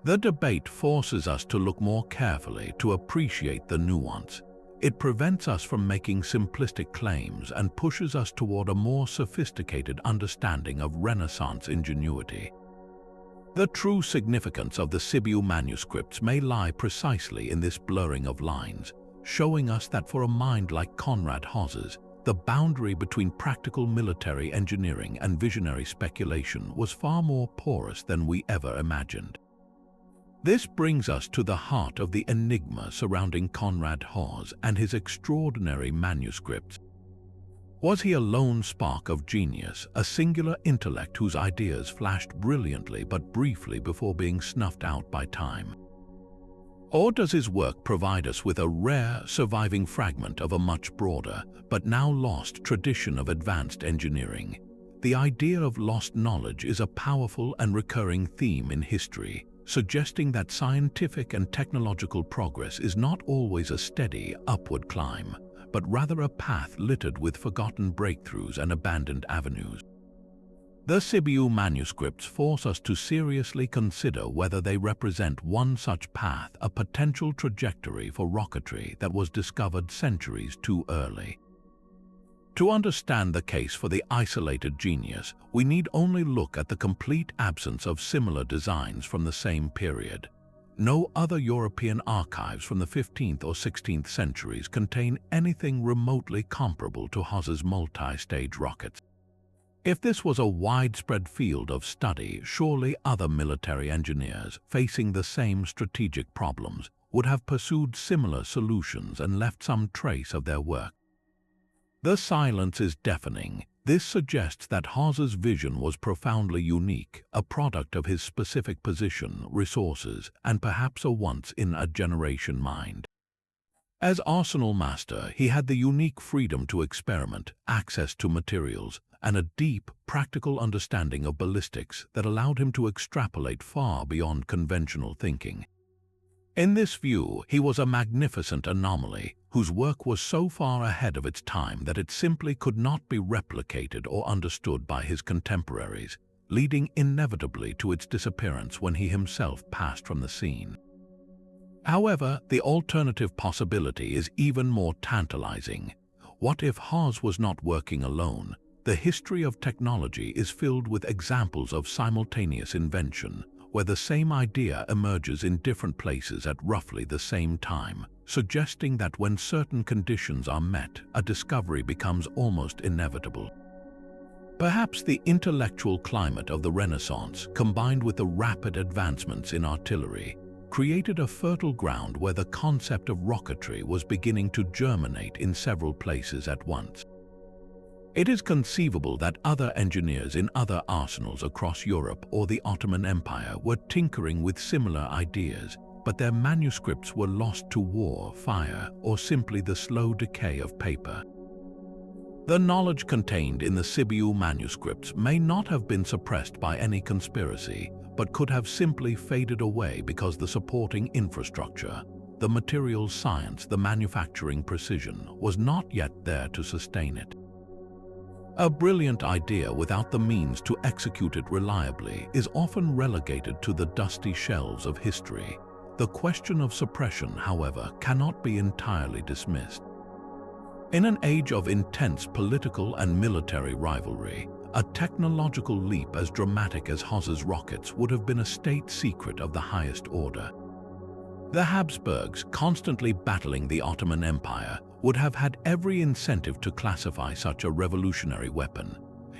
The debate forces us to look more carefully to appreciate the nuance. It prevents us from making simplistic claims and pushes us toward a more sophisticated understanding of Renaissance ingenuity. The true significance of the Sibiu manuscripts may lie precisely in this blurring of lines, showing us that for a mind like Conrad Haas's, the boundary between practical military engineering and visionary speculation was far more porous than we ever imagined. This brings us to the heart of the enigma surrounding Conrad Haas and his extraordinary manuscripts. Was he a lone spark of genius, a singular intellect whose ideas flashed brilliantly but briefly before being snuffed out by time? Or does his work provide us with a rare, surviving fragment of a much broader, but now lost tradition of advanced engineering? The idea of lost knowledge is a powerful and recurring theme in history, suggesting that scientific and technological progress is not always a steady, upward climb, but rather a path littered with forgotten breakthroughs and abandoned avenues. The Sibiu manuscripts force us to seriously consider whether they represent one such path, a potential trajectory for rocketry that was discovered centuries too early. To understand the case for the isolated genius, we need only look at the complete absence of similar designs from the same period. No other European archives from the 15th or 16th centuries contain anything remotely comparable to Haas's multi-stage rockets. If this was a widespread field of study, surely other military engineers facing the same strategic problems would have pursued similar solutions and left some trace of their work. The silence is deafening. This suggests that Haas's vision was profoundly unique, a product of his specific position, resources, and perhaps a once-in-a-generation mind. As arsenal master, he had the unique freedom to experiment, access to materials, and a deep, practical understanding of ballistics that allowed him to extrapolate far beyond conventional thinking. In this view, he was a magnificent anomaly whose work was so far ahead of its time that it simply could not be replicated or understood by his contemporaries, leading inevitably to its disappearance when he himself passed from the scene. However, the alternative possibility is even more tantalizing. What if Haas was not working alone? The history of technology is filled with examples of simultaneous invention, where the same idea emerges in different places at roughly the same time, suggesting that when certain conditions are met, a discovery becomes almost inevitable. Perhaps the intellectual climate of the Renaissance, combined with the rapid advancements in artillery, created a fertile ground where the concept of rocketry was beginning to germinate in several places at once. It is conceivable that other engineers in other arsenals across Europe or the Ottoman Empire were tinkering with similar ideas, but their manuscripts were lost to war, fire, or simply the slow decay of paper. The knowledge contained in the Sibiu manuscripts may not have been suppressed by any conspiracy, but could have simply faded away because the supporting infrastructure, the materials science, the manufacturing precision, was not yet there to sustain it. A brilliant idea without the means to execute it reliably is often relegated to the dusty shelves of history. The question of suppression, however, cannot be entirely dismissed. In an age of intense political and military rivalry, a technological leap as dramatic as Haas's rockets would have been a state secret of the highest order. The Habsburgs, constantly battling the Ottoman Empire, would have had every incentive to classify such a revolutionary weapon.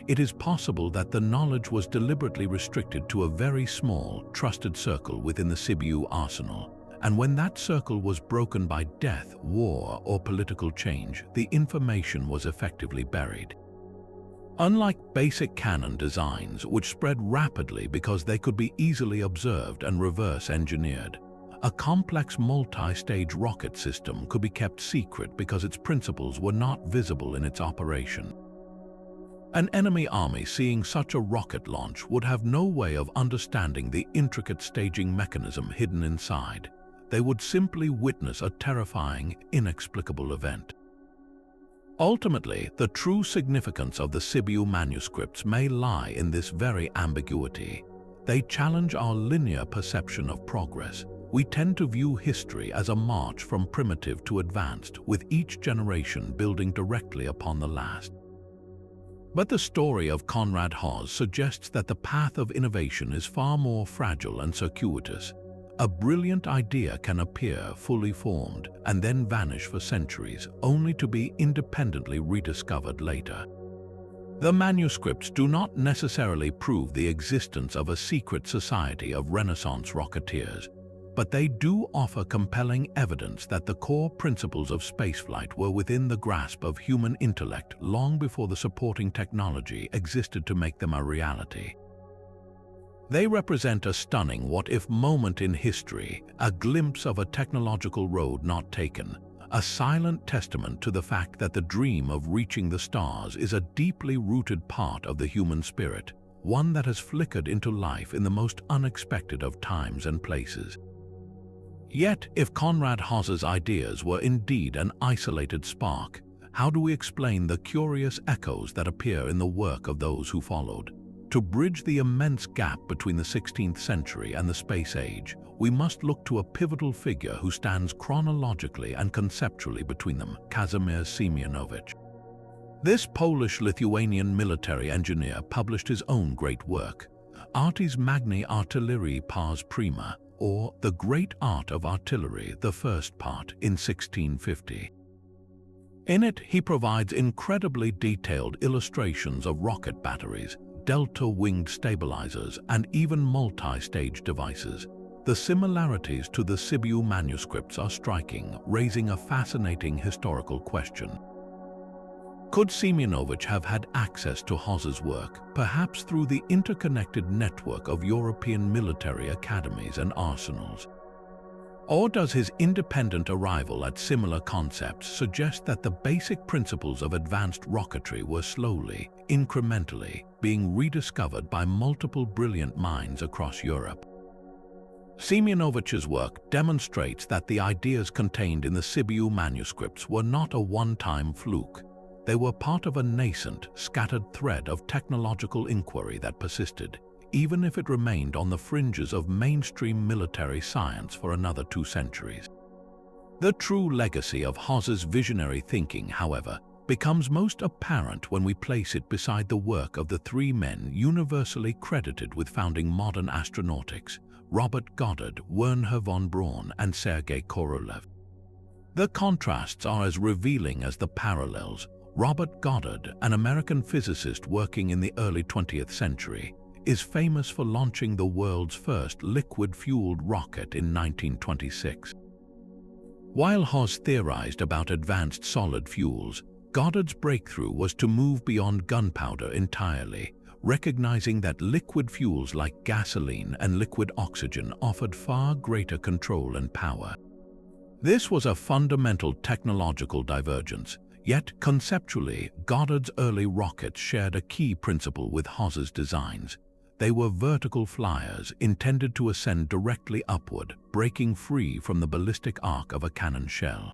It is possible that the knowledge was deliberately restricted to a very small, trusted circle within the Sibiu arsenal, and when that circle was broken by death, war, or political change, the information was effectively buried. Unlike basic cannon designs, which spread rapidly because they could be easily observed and reverse-engineered, a complex multi-stage rocket system could be kept secret because its principles were not visible in its operation. An enemy army seeing such a rocket launch would have no way of understanding the intricate staging mechanism hidden inside. They would simply witness a terrifying, inexplicable event. Ultimately, the true significance of the Sibiu manuscripts may lie in this very ambiguity. They challenge our linear perception of progress. We tend to view history as a march from primitive to advanced, with each generation building directly upon the last. But the story of Conrad Haas suggests that the path of innovation is far more fragile and circuitous. A brilliant idea can appear fully formed and then vanish for centuries, only to be independently rediscovered later. The manuscripts do not necessarily prove the existence of a secret society of Renaissance rocketeers, but they do offer compelling evidence that the core principles of spaceflight were within the grasp of human intellect long before the supporting technology existed to make them a reality. They represent a stunning what-if moment in history, a glimpse of a technological road not taken, a silent testament to the fact that the dream of reaching the stars is a deeply rooted part of the human spirit, one that has flickered into life in the most unexpected of times and places. Yet, if Conrad Haas's ideas were indeed an isolated spark, how do we explain the curious echoes that appear in the work of those who followed? To bridge the immense gap between the 16th century and the space age, we must look to a pivotal figure who stands chronologically and conceptually between them, Kazimierz Siemianowicz. This Polish-Lithuanian military engineer published his own great work, Artis Magni Artillerii Pars Prima, or The Great Art of Artillery, the first part, in 1650. In it, he provides incredibly detailed illustrations of rocket batteries, delta-winged stabilizers, and even multi-stage devices. The similarities to the Sibiu Manuscripts are striking, raising a fascinating historical question. Could Siemianowicz have had access to Haas's work, perhaps through the interconnected network of European military academies and arsenals? Or does his independent arrival at similar concepts suggest that the basic principles of advanced rocketry were slowly, incrementally, being rediscovered by multiple brilliant minds across Europe? Siemianowicz's work demonstrates that the ideas contained in the Sibiu manuscripts were not a one-time fluke. They were part of a nascent, scattered thread of technological inquiry that persisted, even if it remained on the fringes of mainstream military science for another 2 centuries. The true legacy of Haas's visionary thinking, however, becomes most apparent when we place it beside the work of the 3 men universally credited with founding modern astronautics: Robert Goddard, Wernher von Braun, and Sergei Korolev. The contrasts are as revealing as the parallels. Robert Goddard, an American physicist working in the early 20th century, is famous for launching the world's first liquid-fueled rocket in 1926. While Haas theorized about advanced solid fuels, Goddard's breakthrough was to move beyond gunpowder entirely, recognizing that liquid fuels like gasoline and liquid oxygen offered far greater control and power. This was a fundamental technological divergence, yet conceptually, Goddard's early rockets shared a key principle with Haas's designs. They were vertical flyers intended to ascend directly upward, breaking free from the ballistic arc of a cannon shell.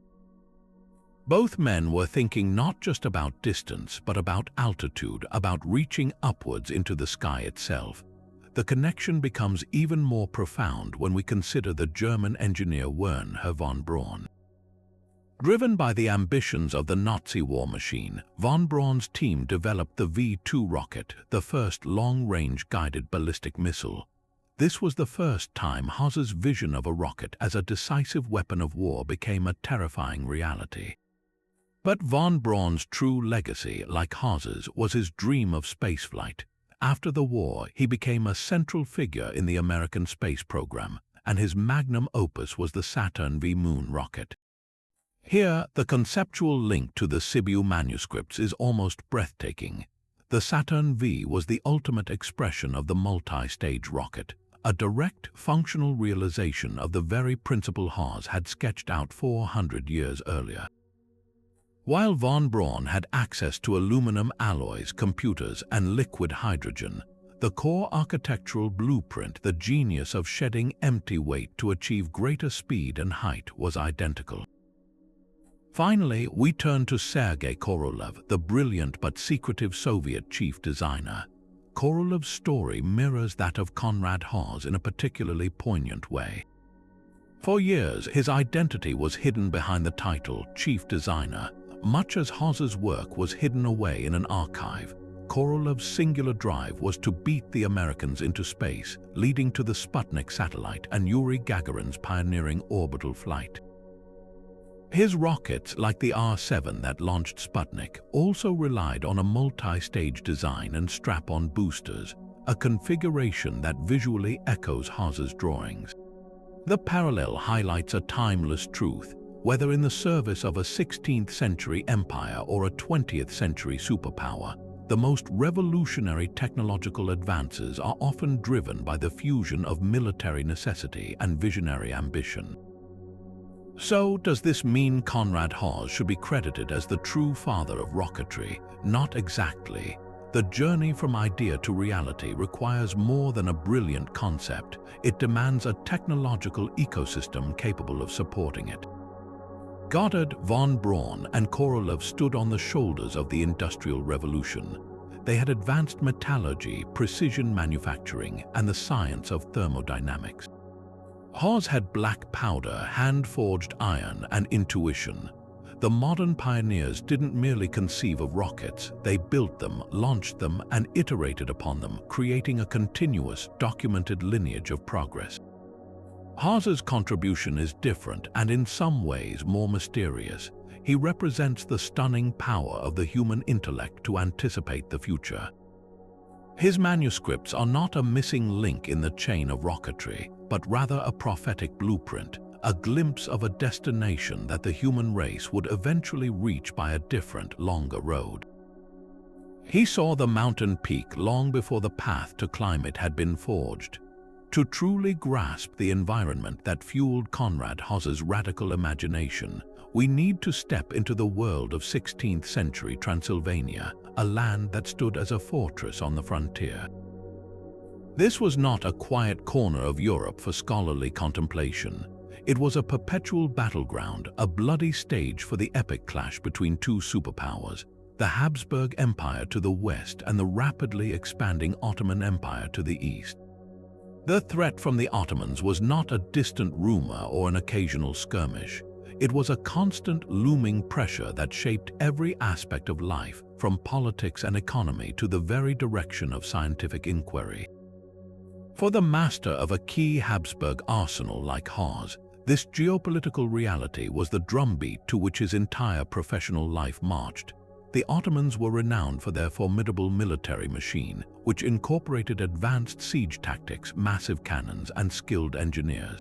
Both men were thinking not just about distance, but about altitude, about reaching upwards into the sky itself. The connection becomes even more profound when we consider the German engineer Wernher von Braun. Driven by the ambitions of the Nazi war machine, von Braun's team developed the V-2 rocket, the first long-range guided ballistic missile. This was the first time Haas's vision of a rocket as a decisive weapon of war became a terrifying reality. But von Braun's true legacy, like Haas's, was his dream of spaceflight. After the war, he became a central figure in the American space program, and his magnum opus was the Saturn V moon rocket. Here, the conceptual link to the Sibiu manuscripts is almost breathtaking. The Saturn V was the ultimate expression of the multi-stage rocket, a direct functional realization of the very principle Haas had sketched out 400 years earlier. While von Braun had access to aluminum alloys, computers, and liquid hydrogen, the core architectural blueprint, the genius of shedding empty weight to achieve greater speed and height, was identical. Finally, we turn to Sergei Korolev, the brilliant but secretive Soviet chief designer. Korolev's story mirrors that of Conrad Haas in a particularly poignant way. For years, his identity was hidden behind the title chief designer. Much as Haas's work was hidden away in an archive, Korolev's singular drive was to beat the Americans into space, leading to the Sputnik satellite and Yuri Gagarin's pioneering orbital flight. His rockets, like the R-7 that launched Sputnik, also relied on a multi-stage design and strap-on boosters, a configuration that visually echoes Haas's drawings. The parallel highlights a timeless truth: whether in the service of a 16th-century empire or a 20th-century superpower, the most revolutionary technological advances are often driven by the fusion of military necessity and visionary ambition. So, does this mean Conrad Haas should be credited as the true father of rocketry? Not exactly. The journey from idea to reality requires more than a brilliant concept. It demands a technological ecosystem capable of supporting it. Goddard, von Braun, and Korolev stood on the shoulders of the Industrial Revolution. they had advanced metallurgy, precision manufacturing, and the science of thermodynamics. Haas had black powder, hand-forged iron, and intuition. The modern pioneers didn't merely conceive of rockets, they built them, launched them, and iterated upon them, creating a continuous, documented lineage of progress. Haas's contribution is different and in some ways more mysterious. He represents the stunning power of the human intellect to anticipate the future. His manuscripts are not a missing link in the chain of rocketry, but rather a prophetic blueprint, a glimpse of a destination that the human race would eventually reach by a different, longer road. He saw the mountain peak long before the path to climb it had been forged. To truly grasp the environment that fueled Conrad Haas's radical imagination, we need to step into the world of 16th century Transylvania, a land that stood as a fortress on the frontier. This was not a quiet corner of Europe for scholarly contemplation. It was a perpetual battleground, a bloody stage for the epic clash between two superpowers, the Habsburg Empire to the west and the rapidly expanding Ottoman Empire to the east. The threat from the Ottomans was not a distant rumor or an occasional skirmish. It was a constant looming pressure that shaped every aspect of life, from politics and economy to the very direction of scientific inquiry. For the master of a key Habsburg arsenal like Haas, this geopolitical reality was the drumbeat to which his entire professional life marched. The Ottomans were renowned for their formidable military machine, which incorporated advanced siege tactics, massive cannons, and skilled engineers.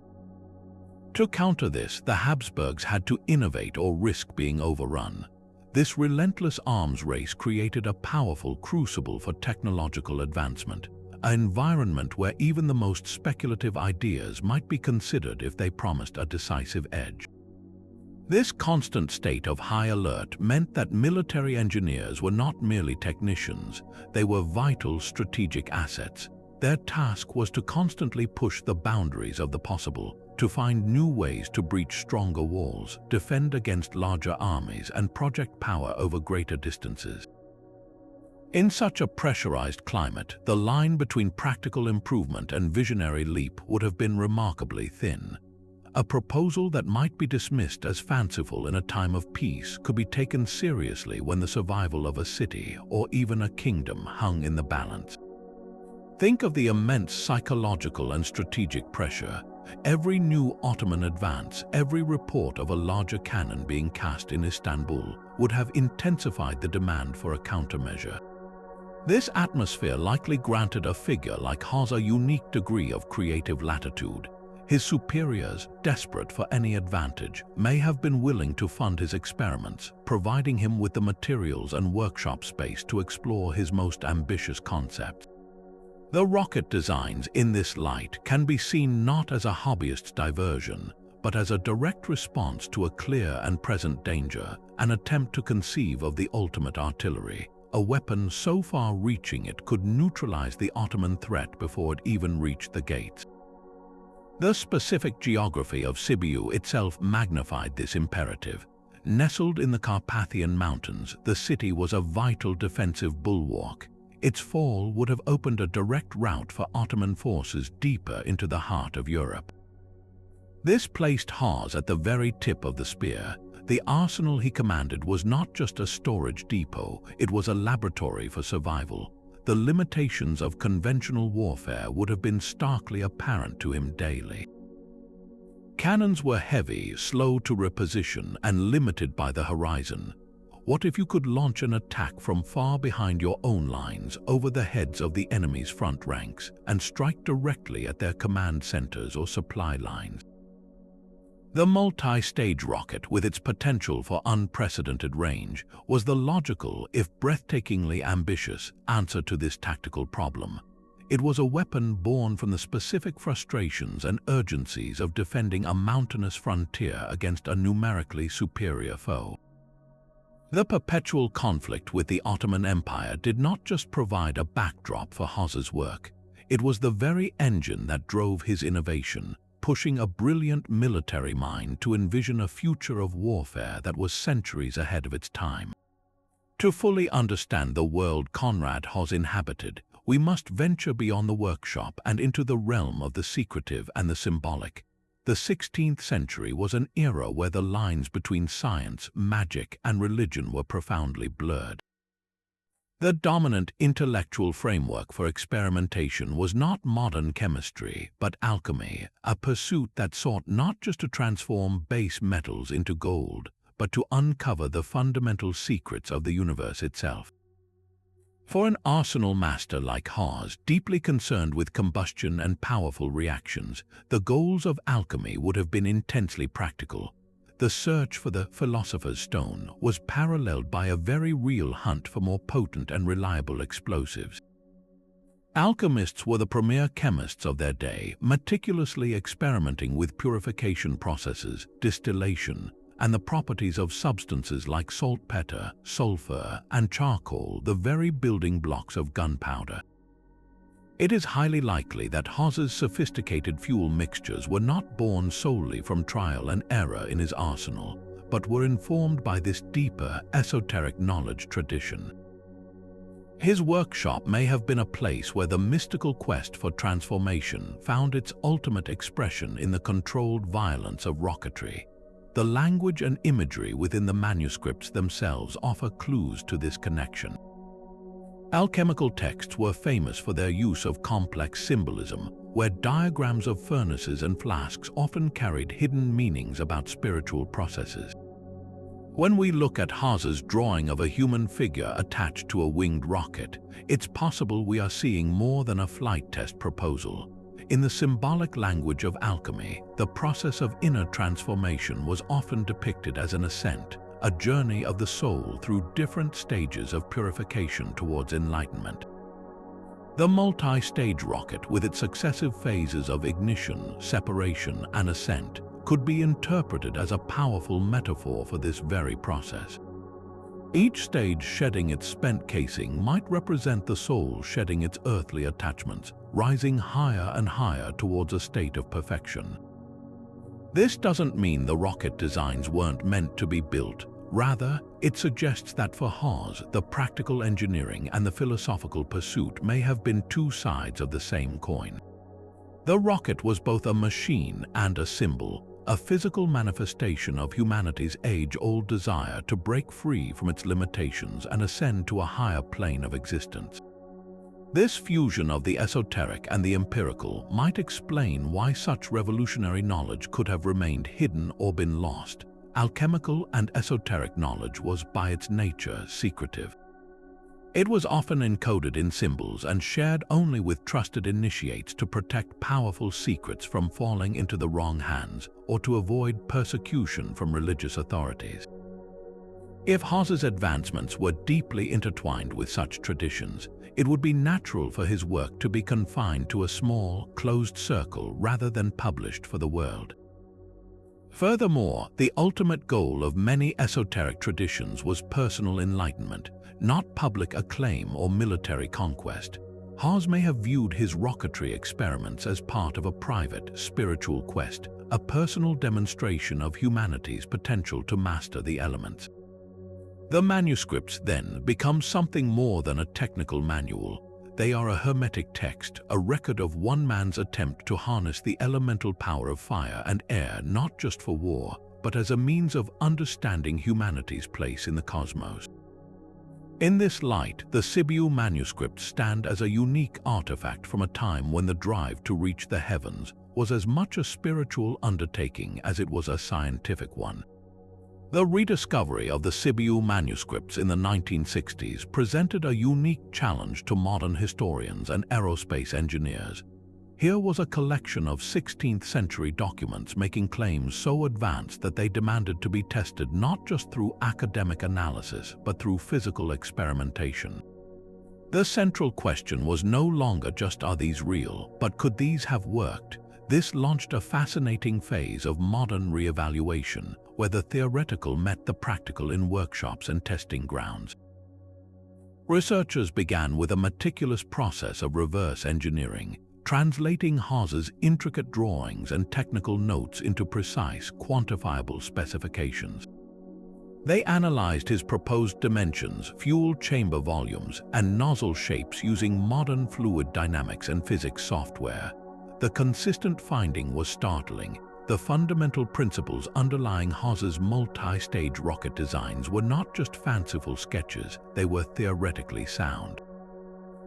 To counter this, the Habsburgs had to innovate or risk being overrun. This relentless arms race created a powerful crucible for technological advancement, an environment where even the most speculative ideas might be considered if they promised a decisive edge. This constant state of high alert meant that military engineers were not merely technicians, they were vital strategic assets. Their task was to constantly push the boundaries of the possible, to find new ways to breach stronger walls, defend against larger armies, and project power over greater distances. In such a pressurized climate, the line between practical improvement and visionary leap would have been remarkably thin. A proposal that might be dismissed as fanciful in a time of peace could be taken seriously when the survival of a city or even a kingdom hung in the balance. Think of the immense psychological and strategic pressure. Every new Ottoman advance, every report of a larger cannon being cast in Istanbul would have intensified the demand for a countermeasure. This atmosphere likely granted a figure like Haas a unique degree of creative latitude. His superiors, desperate for any advantage, may have been willing to fund his experiments, providing him with the materials and workshop space to explore his most ambitious concepts. The rocket designs in this light can be seen not as a hobbyist's diversion, but as a direct response to a clear and present danger, an attempt to conceive of the ultimate artillery, a weapon so far-reaching it could neutralize the Ottoman threat before it even reached the gates. The specific geography of Sibiu itself magnified this imperative. Nestled in the Carpathian Mountains, the city was a vital defensive bulwark. Its fall would have opened a direct route for Ottoman forces deeper into the heart of Europe. This placed Haas at the very tip of the spear. The arsenal he commanded was not just a storage depot, it was a laboratory for survival. The limitations of conventional warfare would have been starkly apparent to him daily. Cannons were heavy, slow to reposition, and limited by the horizon. What if you could launch an attack from far behind your own lines, over the heads of the enemy's front ranks, and strike directly at their command centers or supply lines? The multi-stage rocket, with its potential for unprecedented range, was the logical, if breathtakingly ambitious, answer to this tactical problem. It was a weapon born from the specific frustrations and urgencies of defending a mountainous frontier against a numerically superior foe. The perpetual conflict with the Ottoman Empire did not just provide a backdrop for Haas's work. It was the very engine that drove his innovation, pushing a brilliant military mind to envision a future of warfare that was centuries ahead of its time. To fully understand the world Conrad Haas inhabited, we must venture beyond the workshop and into the realm of the secretive and the symbolic. The 16th century was an era where the lines between science, magic, and religion were profoundly blurred. The dominant intellectual framework for experimentation was not modern chemistry, but alchemy, a pursuit that sought not just to transform base metals into gold, but to uncover the fundamental secrets of the universe itself. For an arsenal master like Haas, deeply concerned with combustion and powerful reactions, the goals of alchemy would have been intensely practical. The search for the philosopher's stone was paralleled by a very real hunt for more potent and reliable explosives. Alchemists were the premier chemists of their day, meticulously experimenting with purification processes, distillation, and the properties of substances like saltpeter, sulfur, and charcoal, the very building blocks of gunpowder. It is highly likely that Haas's sophisticated fuel mixtures were not born solely from trial and error in his arsenal, but were informed by this deeper, esoteric knowledge tradition. His workshop may have been a place where the mystical quest for transformation found its ultimate expression in the controlled violence of rocketry. The language and imagery within the manuscripts themselves offer clues to this connection. Alchemical texts were famous for their use of complex symbolism, where diagrams of furnaces and flasks often carried hidden meanings about spiritual processes. When we look at Haas's drawing of a human figure attached to a winged rocket, it's possible we are seeing more than a flight test proposal. In the symbolic language of alchemy, the process of inner transformation was often depicted as an ascent, a journey of the soul through different stages of purification towards enlightenment. The multi-stage rocket, with its successive phases of ignition, separation, and ascent, could be interpreted as a powerful metaphor for this very process. Each stage shedding its spent casing might represent the soul shedding its earthly attachments, rising higher and higher towards a state of perfection. This doesn't mean the rocket designs weren't meant to be built. Rather, it suggests that for Haas, the practical engineering and the philosophical pursuit may have been two sides of the same coin. The rocket was both a machine and a symbol, a physical manifestation of humanity's age-old desire to break free from its limitations and ascend to a higher plane of existence. This fusion of the esoteric and the empirical might explain why such revolutionary knowledge could have remained hidden or been lost. Alchemical and esoteric knowledge was by its nature secretive. It was often encoded in symbols and shared only with trusted initiates to protect powerful secrets from falling into the wrong hands or to avoid persecution from religious authorities. If Haas's advancements were deeply intertwined with such traditions, it would be natural for his work to be confined to a small, closed circle rather than published for the world. Furthermore, the ultimate goal of many esoteric traditions was personal enlightenment, not public acclaim or military conquest. Haas may have viewed his rocketry experiments as part of a private, spiritual quest, a personal demonstration of humanity's potential to master the elements. The manuscripts then become something more than a technical manual. They are a hermetic text, a record of one man's attempt to harness the elemental power of fire and air not just for war, but as a means of understanding humanity's place in the cosmos. In this light, the Sibiu Manuscripts stand as a unique artifact from a time when the drive to reach the heavens was as much a spiritual undertaking as it was a scientific one. The rediscovery of the Sibiu manuscripts in the 1960s presented a unique challenge to modern historians and aerospace engineers. Here was a collection of 16th-century documents making claims so advanced that they demanded to be tested not just through academic analysis, but through physical experimentation. The central question was no longer just are these real, but could these have worked? This launched a fascinating phase of modern re-evaluation, where the theoretical met the practical in workshops and testing grounds. Researchers began with a meticulous process of reverse engineering, translating Haas's intricate drawings and technical notes into precise, quantifiable specifications. They analyzed his proposed dimensions, fuel chamber volumes, and nozzle shapes using modern fluid dynamics and physics software. The consistent finding was startling. The fundamental principles underlying Haas's multi-stage rocket designs were not just fanciful sketches, they were theoretically sound.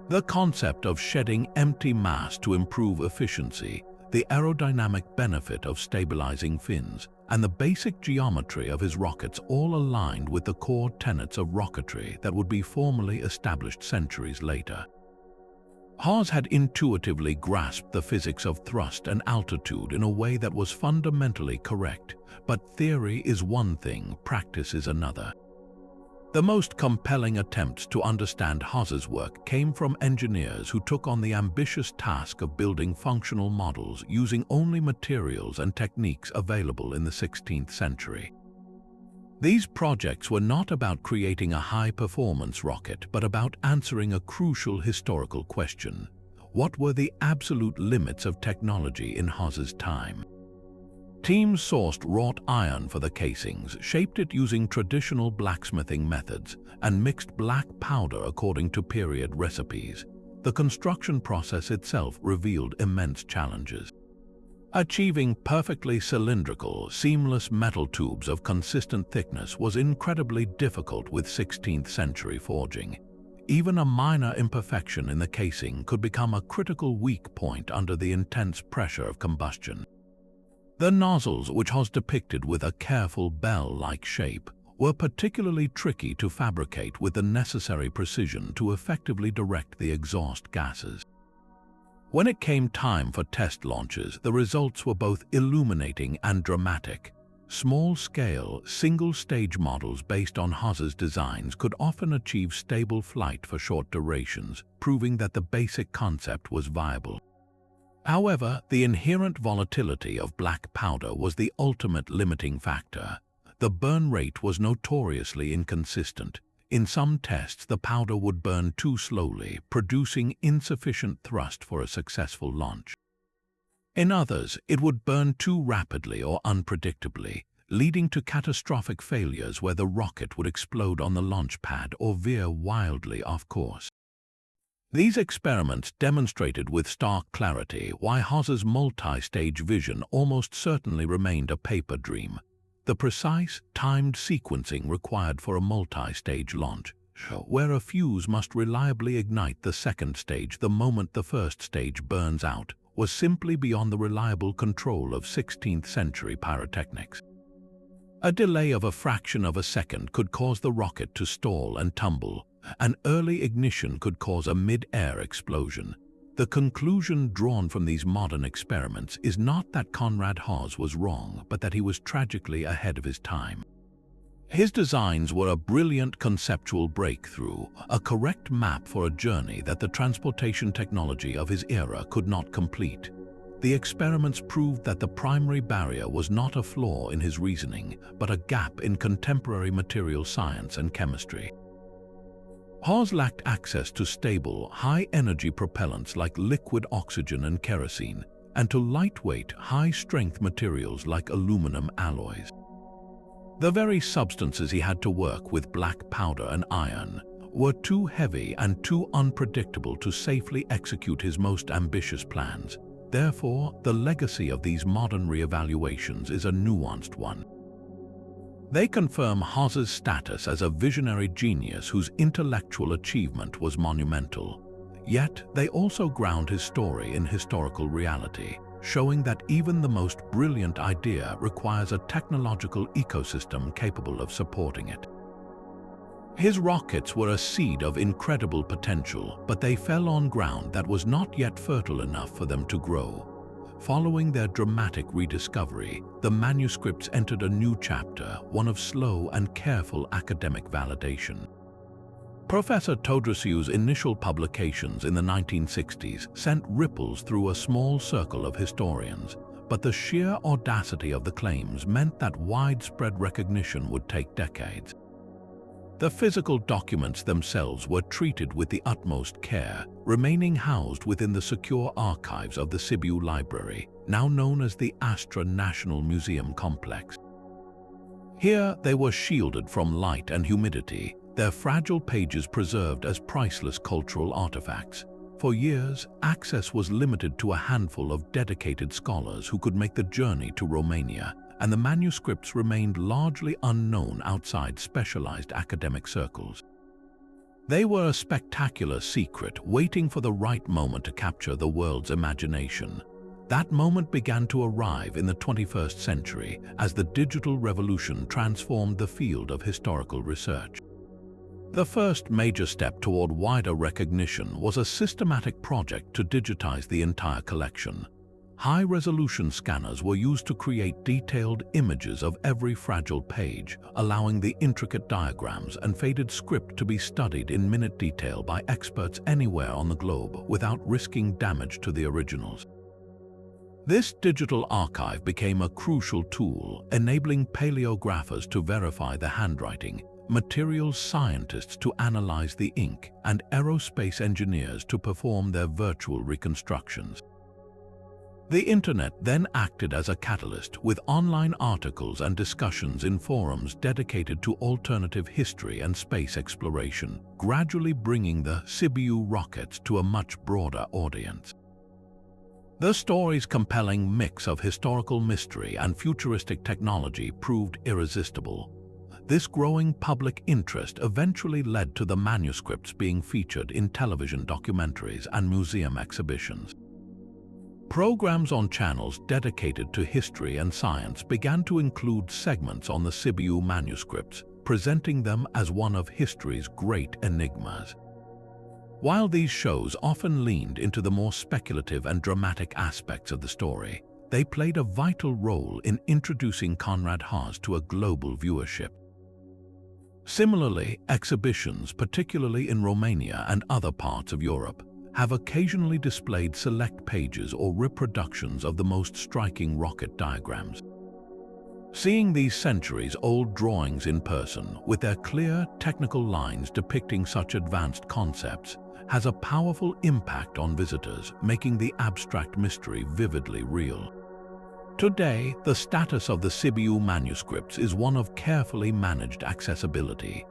The concept of shedding empty mass to improve efficiency, the aerodynamic benefit of stabilizing fins, and the basic geometry of his rockets all aligned with the core tenets of rocketry that would be formally established centuries later. Haas had intuitively grasped the physics of thrust and altitude in a way that was fundamentally correct, but theory is one thing, practice is another. The most compelling attempts to understand Haas's work came from engineers who took on the ambitious task of building functional models using only materials and techniques available in the 16th century. These projects were not about creating a high-performance rocket, but about answering a crucial historical question. What were the absolute limits of technology in Haas's time? Teams sourced wrought iron for the casings, shaped it using traditional blacksmithing methods, and mixed black powder according to period recipes. The construction process itself revealed immense challenges. Achieving perfectly cylindrical, seamless metal tubes of consistent thickness was incredibly difficult with 16th century forging. Even a minor imperfection in the casing could become a critical weak point under the intense pressure of combustion. The nozzles, which Haas depicted with a careful bell-like shape, were particularly tricky to fabricate with the necessary precision to effectively direct the exhaust gases. When it came time for test launches, the results were both illuminating and dramatic. Small-scale, single-stage models based on Haas's designs could often achieve stable flight for short durations, proving that the basic concept was viable. However, the inherent volatility of black powder was the ultimate limiting factor. The burn rate was notoriously inconsistent. In some tests, the powder would burn too slowly, producing insufficient thrust for a successful launch. In others, it would burn too rapidly or unpredictably, leading to catastrophic failures where the rocket would explode on the launch pad or veer wildly off course. These experiments demonstrated with stark clarity why Haas's multi-stage vision almost certainly remained a paper dream. The precise, timed sequencing required for a multi-stage launch, where a fuse must reliably ignite the second stage the moment the first stage burns out, was simply beyond the reliable control of 16th century pyrotechnics. A delay of a fraction of a second could cause the rocket to stall and tumble. An early ignition could cause a mid-air explosion. The conclusion drawn from these modern experiments is not that Conrad Haas was wrong, but that he was tragically ahead of his time. His designs were a brilliant conceptual breakthrough, a correct map for a journey that the transportation technology of his era could not complete. The experiments proved that the primary barrier was not a flaw in his reasoning, but a gap in contemporary material science and chemistry. Haas lacked access to stable, high-energy propellants like liquid oxygen and kerosene, and to lightweight, high-strength materials like aluminum alloys. The very substances he had to work with, black powder and iron, were too heavy and too unpredictable to safely execute his most ambitious plans. Therefore, the legacy of these modern re-evaluations is a nuanced one. They confirm Haas's status as a visionary genius whose intellectual achievement was monumental. Yet, they also ground his story in historical reality, showing that even the most brilliant idea requires a technological ecosystem capable of supporting it. His rockets were a seed of incredible potential, but they fell on ground that was not yet fertile enough for them to grow. Following their dramatic rediscovery, the manuscripts entered a new chapter, one of slow and careful academic validation. Professor Todrosiu's initial publications in the 1960s sent ripples through a small circle of historians, but the sheer audacity of the claims meant that widespread recognition would take decades. The physical documents themselves were treated with the utmost care, remaining housed within the secure archives of the Sibiu Library, now known as the Astra National Museum Complex. Here they were shielded from light and humidity, their fragile pages preserved as priceless cultural artifacts. For years, access was limited to a handful of dedicated scholars who could make the journey to Romania, and the manuscripts remained largely unknown outside specialized academic circles. They were a spectacular secret, waiting for the right moment to capture the world's imagination. That moment began to arrive in the 21st century as the digital revolution transformed the field of historical research. The first major step toward wider recognition was a systematic project to digitize the entire collection. High-resolution scanners were used to create detailed images of every fragile page, allowing the intricate diagrams and faded script to be studied in minute detail by experts anywhere on the globe without risking damage to the originals. This digital archive became a crucial tool, enabling paleographers to verify the handwriting, materials scientists to analyze the ink, and aerospace engineers to perform their virtual reconstructions. The internet then acted as a catalyst, with online articles and discussions in forums dedicated to alternative history and space exploration, gradually bringing the Sibiu rockets to a much broader audience. The story's compelling mix of historical mystery and futuristic technology proved irresistible. This growing public interest eventually led to the manuscripts being featured in television documentaries and museum exhibitions. Programs on channels dedicated to history and science began to include segments on the Sibiu manuscripts, presenting them as one of history's great enigmas. While these shows often leaned into the more speculative and dramatic aspects of the story, they played a vital role in introducing Conrad Haas to a global viewership. Similarly, exhibitions, particularly in Romania and other parts of Europe, have occasionally displayed select pages or reproductions of the most striking rocket diagrams. Seeing these centuries-old drawings in person, with their clear, technical lines depicting such advanced concepts, has a powerful impact on visitors, making the abstract mystery vividly real. Today, the status of the Sibiu manuscripts is one of carefully managed accessibility.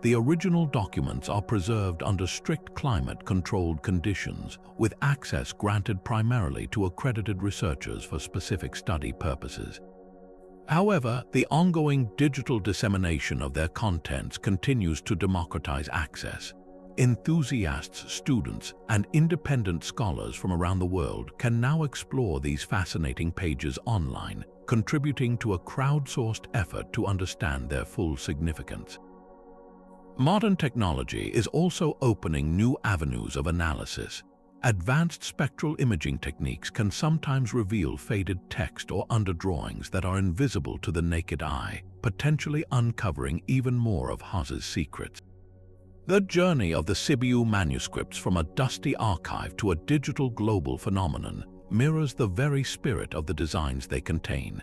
The original documents are preserved under strict climate-controlled conditions, with access granted primarily to accredited researchers for specific study purposes. However, the ongoing digital dissemination of their contents continues to democratize access. Enthusiasts, students, and independent scholars from around the world can now explore these fascinating pages online, contributing to a crowdsourced effort to understand their full significance. Modern technology is also opening new avenues of analysis. Advanced spectral imaging techniques can sometimes reveal faded text or underdrawings that are invisible to the naked eye, potentially uncovering even more of Haas's secrets. The journey of the Sibiu manuscripts from a dusty archive to a digital global phenomenon mirrors the very spirit of the designs they contain.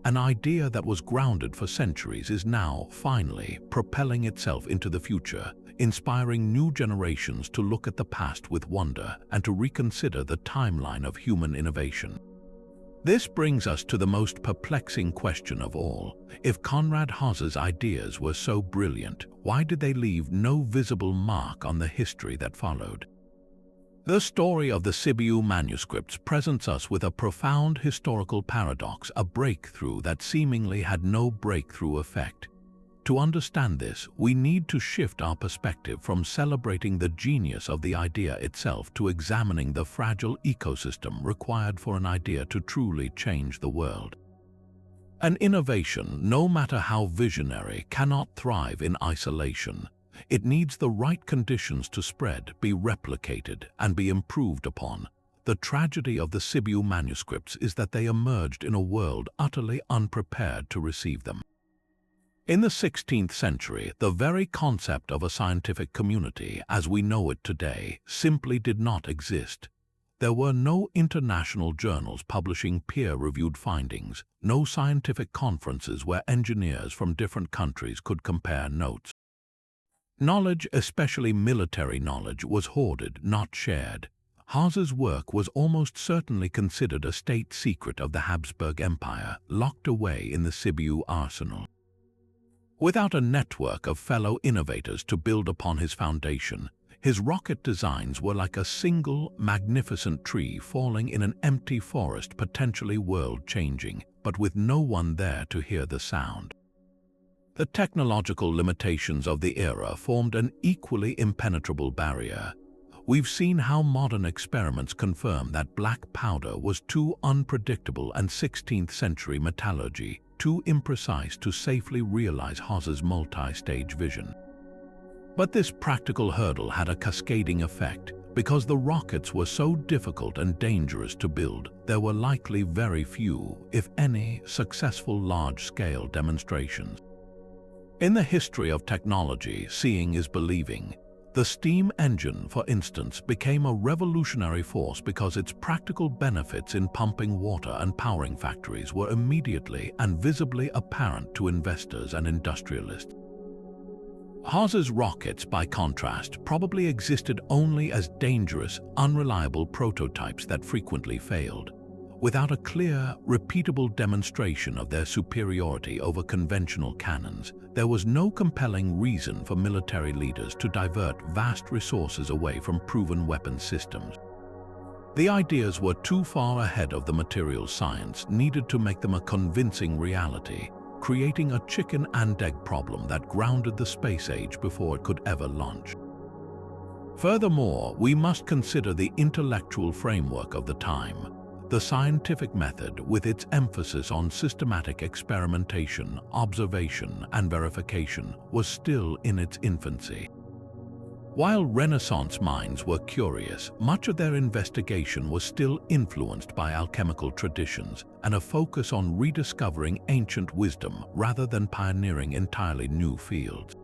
An idea that was grounded for centuries is now, finally, propelling itself into the future, inspiring new generations to look at the past with wonder and to reconsider the timeline of human innovation. This brings us to the most perplexing question of all. If Conrad Haas's ideas were so brilliant, why did they leave no visible mark on the history that followed? The story of the Sibiu manuscripts presents us with a profound historical paradox, a breakthrough that seemingly had no breakthrough effect. To understand this, we need to shift our perspective from celebrating the genius of the idea itself to examining the fragile ecosystem required for an idea to truly change the world. An innovation, no matter how visionary, cannot thrive in isolation. It needs the right conditions to spread, be replicated, and be improved upon. The tragedy of the Sibiu manuscripts is that they emerged in a world utterly unprepared to receive them. In the 16th century, the very concept of a scientific community as we know it today simply did not exist. There were no international journals publishing peer-reviewed findings, no scientific conferences where engineers from different countries could compare notes. Knowledge, especially military knowledge, was hoarded, not shared. Haas's work was almost certainly considered a state secret of the Habsburg Empire, locked away in the Sibiu arsenal. Without a network of fellow innovators to build upon his foundation, his rocket designs were like a single, magnificent tree falling in an empty forest, potentially world-changing, but with no one there to hear the sound. The technological limitations of the era formed an equally impenetrable barrier. We've seen how modern experiments confirm that black powder was too unpredictable and 16th-century metallurgy too imprecise to safely realize Haas's multi-stage vision. But this practical hurdle had a cascading effect. Because the rockets were so difficult and dangerous to build, there were likely very few, if any, successful large-scale demonstrations. In the history of technology, seeing is believing. The steam engine, for instance, became a revolutionary force because its practical benefits in pumping water and powering factories were immediately and visibly apparent to investors and industrialists. Haas's rockets, by contrast, probably existed only as dangerous, unreliable prototypes that frequently failed. Without a clear, repeatable demonstration of their superiority over conventional cannons, there was no compelling reason for military leaders to divert vast resources away from proven weapons systems. The ideas were too far ahead of the material science needed to make them a convincing reality, creating a chicken and egg problem that grounded the space age before it could ever launch. Furthermore, we must consider the intellectual framework of the time. The scientific method, with its emphasis on systematic experimentation, observation, and verification, was still in its infancy. While Renaissance minds were curious, much of their investigation was still influenced by alchemical traditions and a focus on rediscovering ancient wisdom rather than pioneering entirely new fields.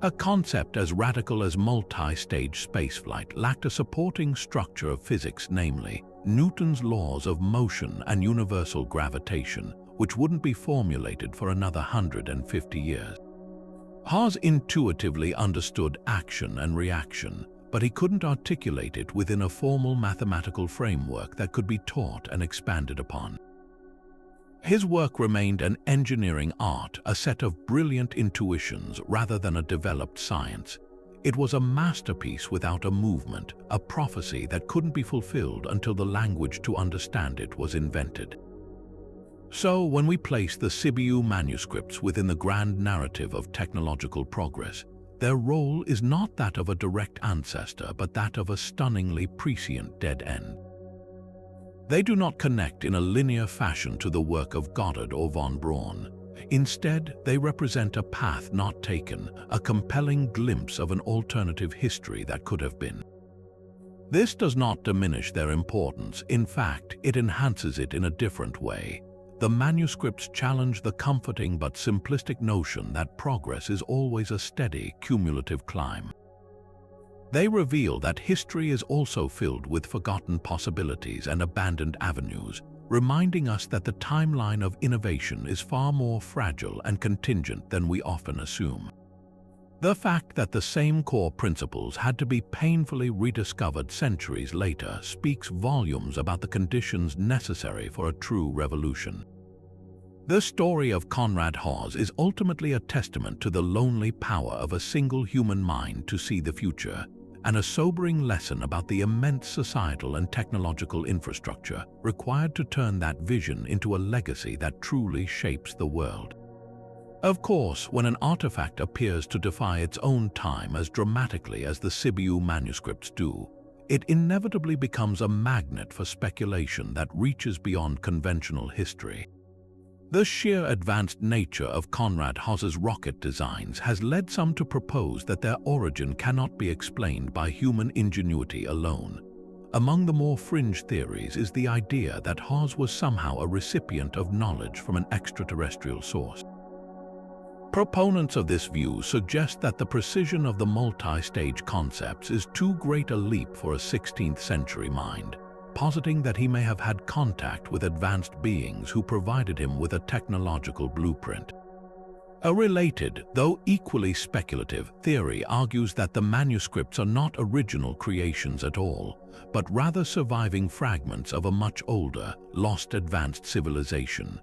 A concept as radical as multi-stage spaceflight lacked a supporting structure of physics, namely Newton's laws of motion and universal gravitation, which wouldn't be formulated for another 150 years. Haas intuitively understood action and reaction, but he couldn't articulate it within a formal mathematical framework that could be taught and expanded upon. His work remained an engineering art, a set of brilliant intuitions rather than a developed science. It was a masterpiece without a movement, a prophecy that couldn't be fulfilled until the language to understand it was invented. So, when we place the Sibiu Manuscripts within the grand narrative of technological progress, their role is not that of a direct ancestor, but that of a stunningly prescient dead end. They do not connect in a linear fashion to the work of Goddard or von Braun. Instead, they represent a path not taken, a compelling glimpse of an alternative history that could have been. This does not diminish their importance. In fact, it enhances it in a different way. The manuscripts challenge the comforting but simplistic notion that progress is always a steady, cumulative climb. They reveal that history is also filled with forgotten possibilities and abandoned avenues, reminding us that the timeline of innovation is far more fragile and contingent than we often assume. The fact that the same core principles had to be painfully rediscovered centuries later speaks volumes about the conditions necessary for a true revolution. The story of Conrad Haas is ultimately a testament to the lonely power of a single human mind to see the future, and a sobering lesson about the immense societal and technological infrastructure required to turn that vision into a legacy that truly shapes the world. Of course, when an artifact appears to defy its own time as dramatically as the Sibiu manuscripts do, it inevitably becomes a magnet for speculation that reaches beyond conventional history. The sheer advanced nature of Conrad Haas's rocket designs has led some to propose that their origin cannot be explained by human ingenuity alone. Among the more fringe theories is the idea that Haas was somehow a recipient of knowledge from an extraterrestrial source. Proponents of this view suggest that the precision of the multi-stage concepts is too great a leap for a 16th-century mind, positing that he may have had contact with advanced beings who provided him with a technological blueprint. A related, though equally speculative, theory argues that the manuscripts are not original creations at all, but rather surviving fragments of a much older, lost advanced civilization.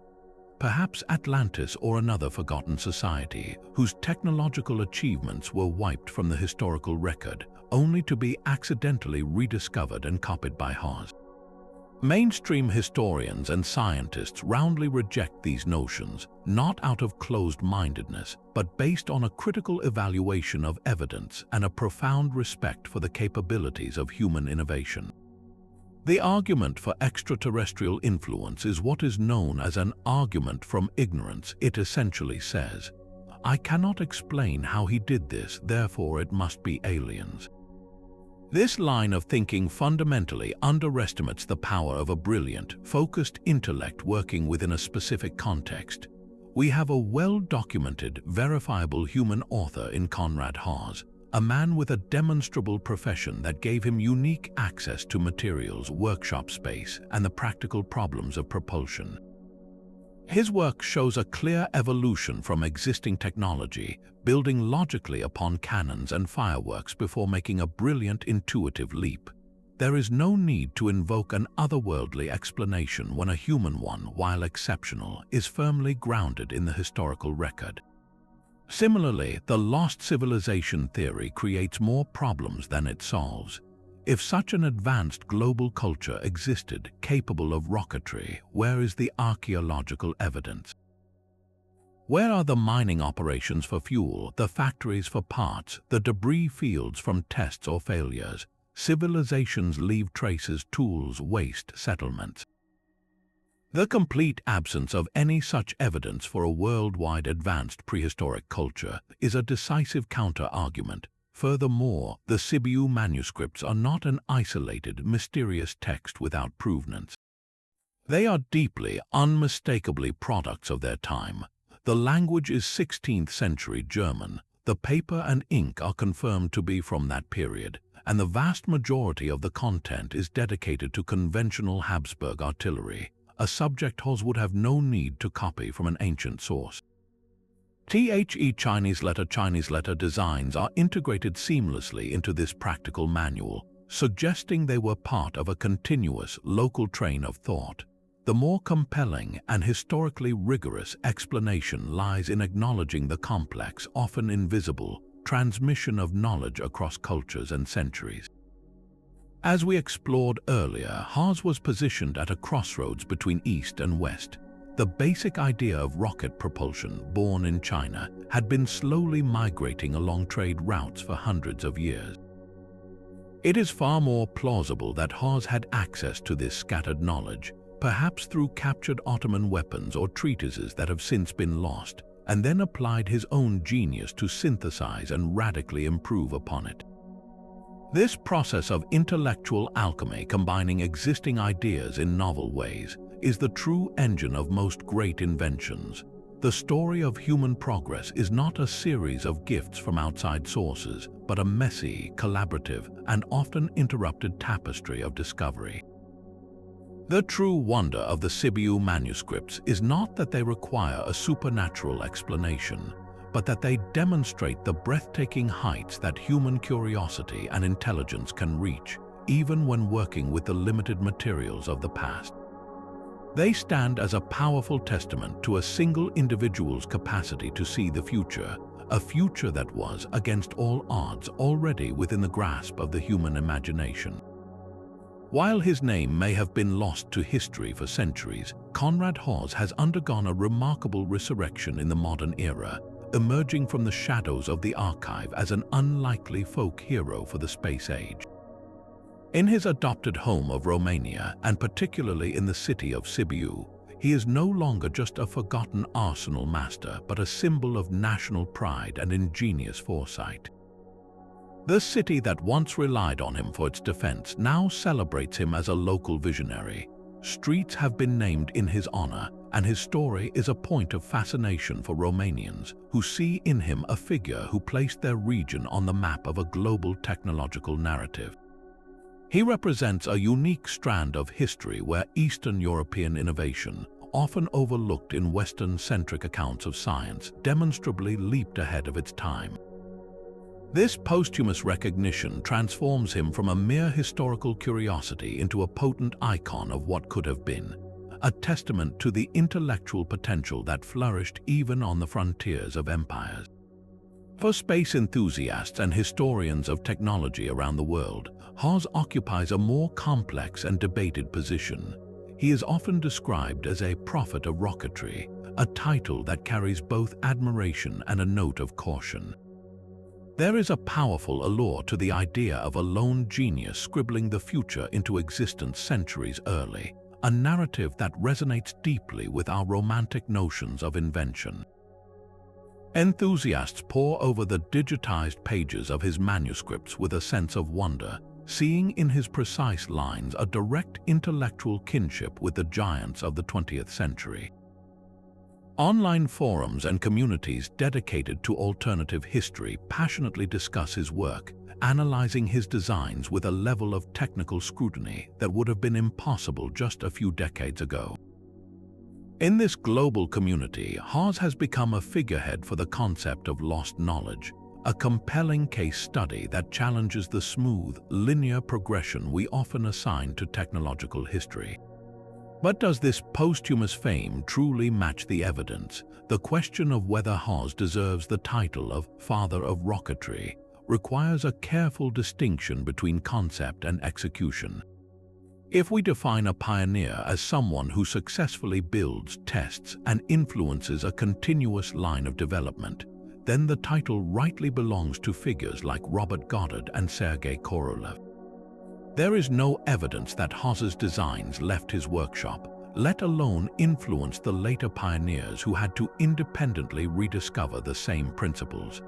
perhaps Atlantis or another forgotten society whose technological achievements were wiped from the historical record, only to be accidentally rediscovered and copied by Haas. Mainstream historians and scientists roundly reject these notions, not out of closed-mindedness, but based on a critical evaluation of evidence and a profound respect for the capabilities of human innovation. The argument for extraterrestrial influence is what is known as an argument from ignorance. It essentially says, "I cannot explain how he did this, therefore it must be aliens." This line of thinking fundamentally underestimates the power of a brilliant, focused intellect working within a specific context. We have a well-documented, verifiable human author in Conrad Haas, a man with a demonstrable profession that gave him unique access to materials, workshop space, and the practical problems of propulsion. His work shows a clear evolution from existing technology, building logically upon cannons and fireworks before making a brilliant intuitive leap. There is no need to invoke an otherworldly explanation when a human one, while exceptional, is firmly grounded in the historical record. Similarly, the lost civilization theory creates more problems than it solves. If such an advanced global culture existed, capable of rocketry, where is the archaeological evidence? Where are the mining operations for fuel, the factories for parts, the debris fields from tests or failures? Civilizations leave traces, tools, waste, settlements. The complete absence of any such evidence for a worldwide advanced prehistoric culture is a decisive counter-argument. Furthermore, the Sibiu Manuscripts are not an isolated, mysterious text without provenance. They are deeply, unmistakably products of their time. The language is 16th century German, the paper and ink are confirmed to be from that period, and the vast majority of the content is dedicated to conventional Habsburg artillery, a subject Haas would have no need to copy from an ancient source. Chinese letter designs are integrated seamlessly into this practical manual, suggesting they were part of a continuous, local train of thought. The more compelling and historically rigorous explanation lies in acknowledging the complex, often invisible, transmission of knowledge across cultures and centuries. As we explored earlier, Haas was positioned at a crossroads between East and West. The basic idea of rocket propulsion, born in China, had been slowly migrating along trade routes for hundreds of years. It is far more plausible that Haas had access to this scattered knowledge, perhaps through captured Ottoman weapons or treatises that have since been lost, and then applied his own genius to synthesize and radically improve upon it. This process of intellectual alchemy, combining existing ideas in novel ways, is the true engine of most great inventions. The story of human progress is not a series of gifts from outside sources, but a messy, collaborative, and often interrupted tapestry of discovery. The true wonder of the Sibiu Manuscripts is not that they require a supernatural explanation, but that they demonstrate the breathtaking heights that human curiosity and intelligence can reach, even when working with the limited materials of the past. They stand as a powerful testament to a single individual's capacity to see the future, a future that was, against all odds, already within the grasp of the human imagination. While his name may have been lost to history for centuries, Conrad Haas has undergone a remarkable resurrection in the modern era, emerging from the shadows of the archive as an unlikely folk hero for the space age. In his adopted home of Romania, and particularly in the city of Sibiu, he is no longer just a forgotten arsenal master, but a symbol of national pride and ingenious foresight. The city that once relied on him for its defense now celebrates him as a local visionary. Streets have been named in his honor, and his story is a point of fascination for Romanians, who see in him a figure who placed their region on the map of a global technological narrative. He represents a unique strand of history where Eastern European innovation, often overlooked in Western-centric accounts of science, demonstrably leaped ahead of its time. This posthumous recognition transforms him from a mere historical curiosity into a potent icon of what could have been, a testament to the intellectual potential that flourished even on the frontiers of empires. For space enthusiasts and historians of technology around the world, Haas occupies a more complex and debated position. He is often described as a prophet of rocketry, a title that carries both admiration and a note of caution. There is a powerful allure to the idea of a lone genius scribbling the future into existence centuries early, a narrative that resonates deeply with our romantic notions of invention. Enthusiasts pore over the digitized pages of his manuscripts with a sense of wonder, seeing in his precise lines a direct intellectual kinship with the giants of the 20th century. Online forums and communities dedicated to alternative history passionately discuss his work, analyzing his designs with a level of technical scrutiny that would have been impossible just a few decades ago. In this global community, Haas has become a figurehead for the concept of lost knowledge, a compelling case study that challenges the smooth, linear progression we often assign to technological history. But does this posthumous fame truly match the evidence? The question of whether Haas deserves the title of Father of Rocketry requires a careful distinction between concept and execution. If we define a pioneer as someone who successfully builds, tests, and influences a continuous line of development, then the title rightly belongs to figures like Robert Goddard and Sergei Korolev. There is no evidence that Haas's designs left his workshop, let alone influence the later pioneers who had to independently rediscover the same principles.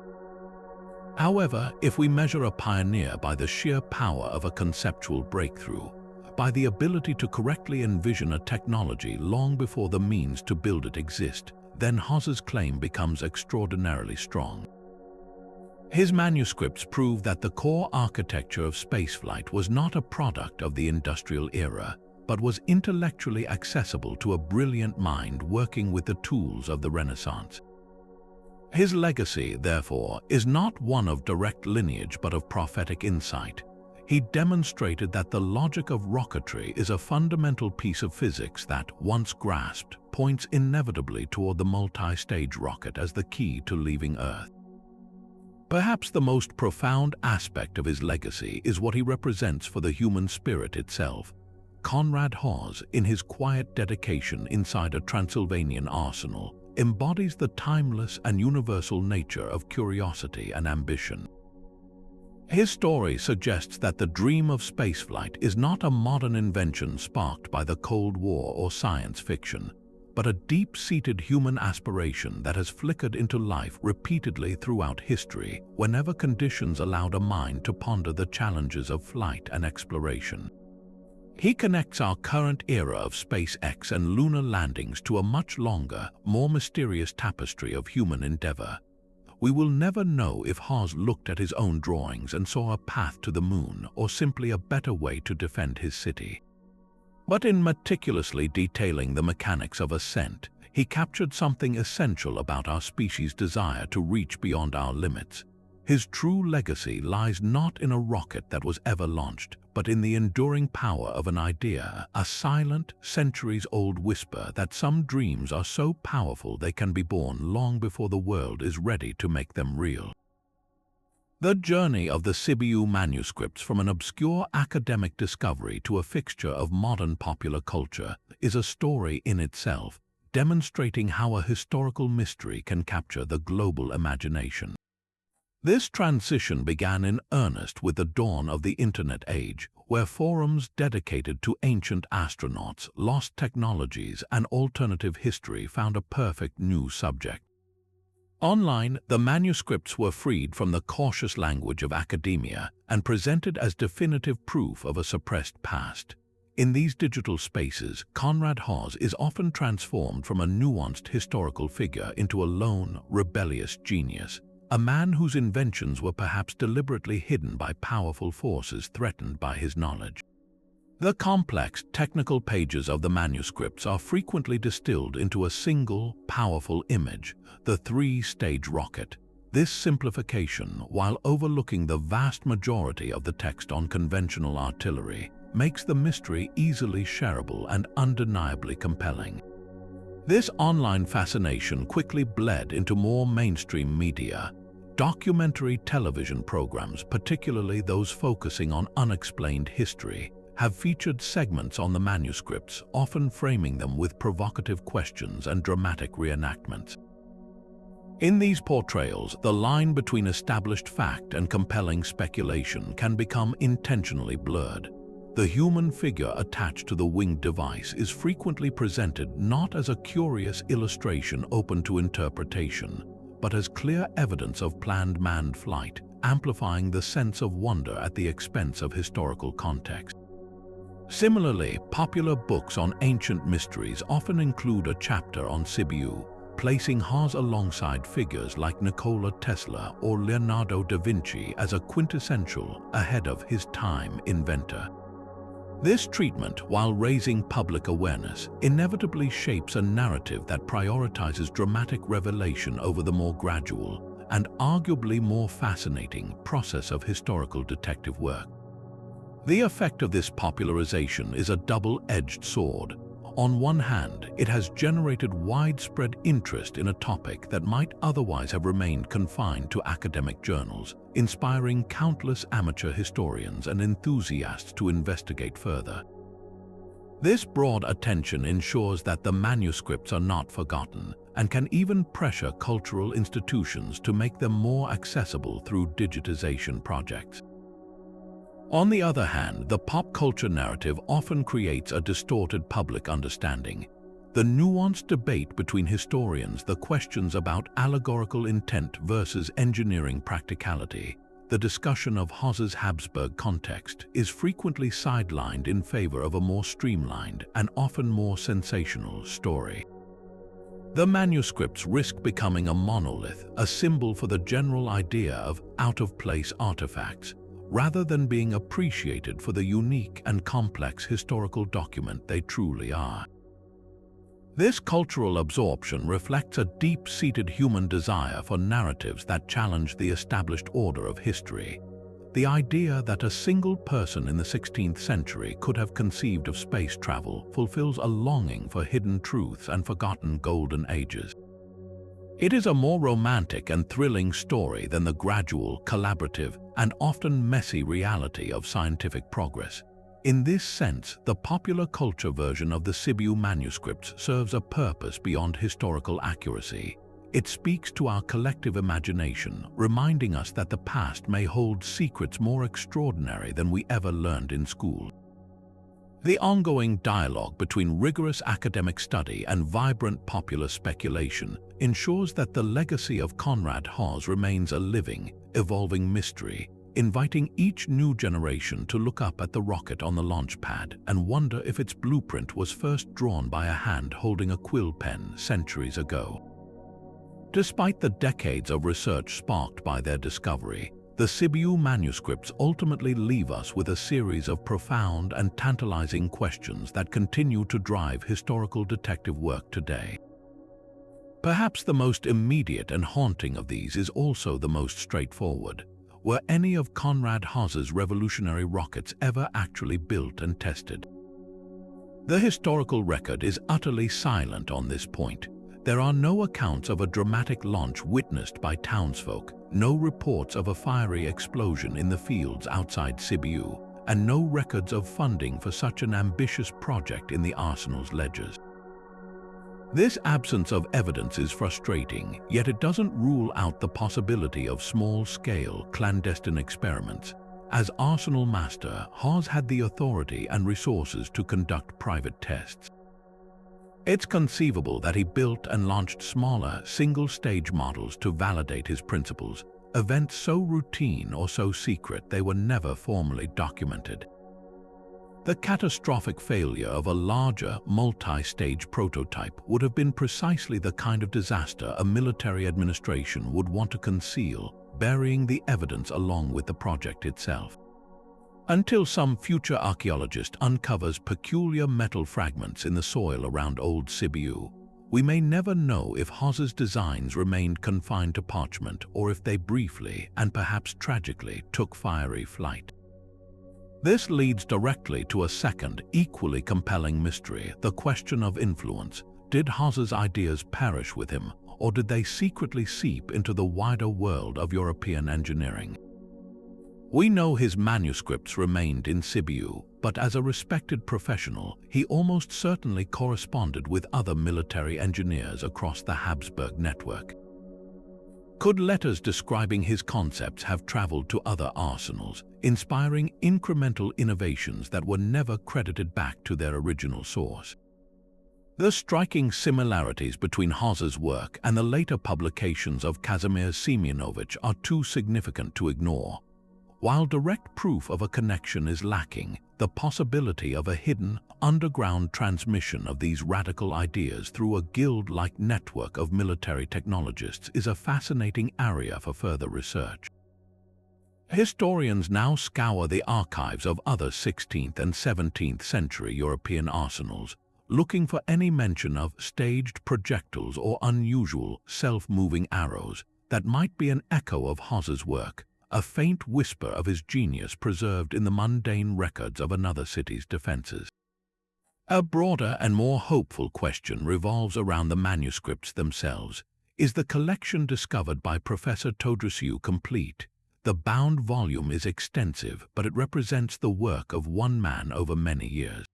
However, if we measure a pioneer by the sheer power of a conceptual breakthrough, by the ability to correctly envision a technology long before the means to build it exist, then Haas's claim becomes extraordinarily strong. His manuscripts prove that the core architecture of spaceflight was not a product of the industrial era, but was intellectually accessible to a brilliant mind working with the tools of the Renaissance. His legacy, therefore, is not one of direct lineage but of prophetic insight. He demonstrated that the logic of rocketry is a fundamental piece of physics that, once grasped, points inevitably toward the multi-stage rocket as the key to leaving Earth. Perhaps the most profound aspect of his legacy is what he represents for the human spirit itself. Conrad Haas, in his quiet dedication inside a Transylvanian arsenal, embodies the timeless and universal nature of curiosity and ambition. His story suggests that the dream of spaceflight is not a modern invention sparked by the Cold War or science fiction, but a deep-seated human aspiration that has flickered into life repeatedly throughout history whenever conditions allowed a mind to ponder the challenges of flight and exploration. He connects our current era of SpaceX and lunar landings to a much longer, more mysterious tapestry of human endeavor. We will never know if Haas looked at his own drawings and saw a path to the moon or simply a better way to defend his city. But in meticulously detailing the mechanics of ascent, he captured something essential about our species' desire to reach beyond our limits. His true legacy lies not in a rocket that was ever launched, but in the enduring power of an idea, a silent, centuries-old whisper that some dreams are so powerful they can be born long before the world is ready to make them real. The journey of the Sibiu Manuscripts from an obscure academic discovery to a fixture of modern popular culture is a story in itself, demonstrating how a historical mystery can capture the global imagination. This transition began in earnest with the dawn of the Internet age, where forums dedicated to ancient astronauts, lost technologies, and alternative history found a perfect new subject. Online, the manuscripts were freed from the cautious language of academia and presented as definitive proof of a suppressed past. In these digital spaces, Conrad Haas is often transformed from a nuanced historical figure into a lone, rebellious genius, a man whose inventions were perhaps deliberately hidden by powerful forces threatened by his knowledge. The complex, technical pages of the manuscripts are frequently distilled into a single, powerful image, the three-stage rocket. This simplification, while overlooking the vast majority of the text on conventional artillery, makes the mystery easily shareable and undeniably compelling. This online fascination quickly bled into more mainstream media. Documentary television programs, particularly those focusing on unexplained history, have featured segments on the manuscripts, often framing them with provocative questions and dramatic reenactments. In these portrayals, the line between established fact and compelling speculation can become intentionally blurred. The human figure attached to the winged device is frequently presented not as a curious illustration open to interpretation, but as clear evidence of planned manned flight, amplifying the sense of wonder at the expense of historical context. Similarly, popular books on ancient mysteries often include a chapter on Sibiu, placing Haas alongside figures like Nikola Tesla or Leonardo da Vinci as a quintessential, ahead of his time inventor. This treatment, while raising public awareness, inevitably shapes a narrative that prioritizes dramatic revelation over the more gradual and arguably more fascinating process of historical detective work. The effect of this popularization is a double-edged sword. On one hand, it has generated widespread interest in a topic that might otherwise have remained confined to academic journals, inspiring countless amateur historians and enthusiasts to investigate further. This broad attention ensures that the manuscripts are not forgotten and can even pressure cultural institutions to make them more accessible through digitization projects. On the other hand, the pop culture narrative often creates a distorted public understanding. The nuanced debate between historians, the questions about allegorical intent versus engineering practicality, the discussion of Haas's Habsburg context is frequently sidelined in favor of a more streamlined and often more sensational story. The manuscripts risk becoming a monolith, a symbol for the general idea of out-of-place artifacts, rather than being appreciated for the unique and complex historical document they truly are. This cultural absorption reflects a deep-seated human desire for narratives that challenge the established order of history. The idea that a single person in the 16th century could have conceived of space travel fulfills a longing for hidden truths and forgotten golden ages. It is a more romantic and thrilling story than the gradual, collaborative, and often messy reality of scientific progress. In this sense, the popular culture version of the Sibiu Manuscripts serves a purpose beyond historical accuracy. It speaks to our collective imagination, reminding us that the past may hold secrets more extraordinary than we ever learned in school. The ongoing dialogue between rigorous academic study and vibrant popular speculation ensures that the legacy of Conrad Haas remains a living, evolving mystery, inviting each new generation to look up at the rocket on the launch pad and wonder if its blueprint was first drawn by a hand holding a quill pen centuries ago. Despite the decades of research sparked by their discovery, the Sibiu Manuscripts ultimately leave us with a series of profound and tantalizing questions that continue to drive historical detective work today. Perhaps the most immediate and haunting of these is also the most straightforward. Were any of Conrad Haas's revolutionary rockets ever actually built and tested? The historical record is utterly silent on this point. There are no accounts of a dramatic launch witnessed by townsfolk, no reports of a fiery explosion in the fields outside Sibiu, and no records of funding for such an ambitious project in the arsenal's ledgers. This absence of evidence is frustrating, yet it doesn't rule out the possibility of small-scale, clandestine experiments. As arsenal master, Haas had the authority and resources to conduct private tests. It's conceivable that he built and launched smaller, single-stage models to validate his principles, events so routine or so secret they were never formally documented. The catastrophic failure of a larger, multi-stage prototype would have been precisely the kind of disaster a military administration would want to conceal, burying the evidence along with the project itself. Until some future archaeologist uncovers peculiar metal fragments in the soil around old Sibiu, we may never know if Haas's designs remained confined to parchment or if they briefly, and perhaps tragically, took fiery flight. This leads directly to a second, equally compelling mystery, the question of influence. Did Haas's ideas perish with him, or did they secretly seep into the wider world of European engineering? We know his manuscripts remained in Sibiu, but as a respected professional, he almost certainly corresponded with other military engineers across the Habsburg network. Could letters describing his concepts have traveled to other arsenals, inspiring incremental innovations that were never credited back to their original source? The striking similarities between Haas's work and the later publications of Kazimierz Siemianowicz are too significant to ignore. While direct proof of a connection is lacking, the possibility of a hidden, underground transmission of these radical ideas through a guild-like network of military technologists is a fascinating area for further research. Historians now scour the archives of other 16th and 17th century European arsenals, looking for any mention of staged projectiles or unusual, self-moving arrows that might be an echo of Haas's work, a faint whisper of his genius preserved in the mundane records of another city's defenses. A broader and more hopeful question revolves around the manuscripts themselves. Is the collection discovered by Professor Todrisiu complete? The bound volume is extensive, but it represents the work of one man over many years.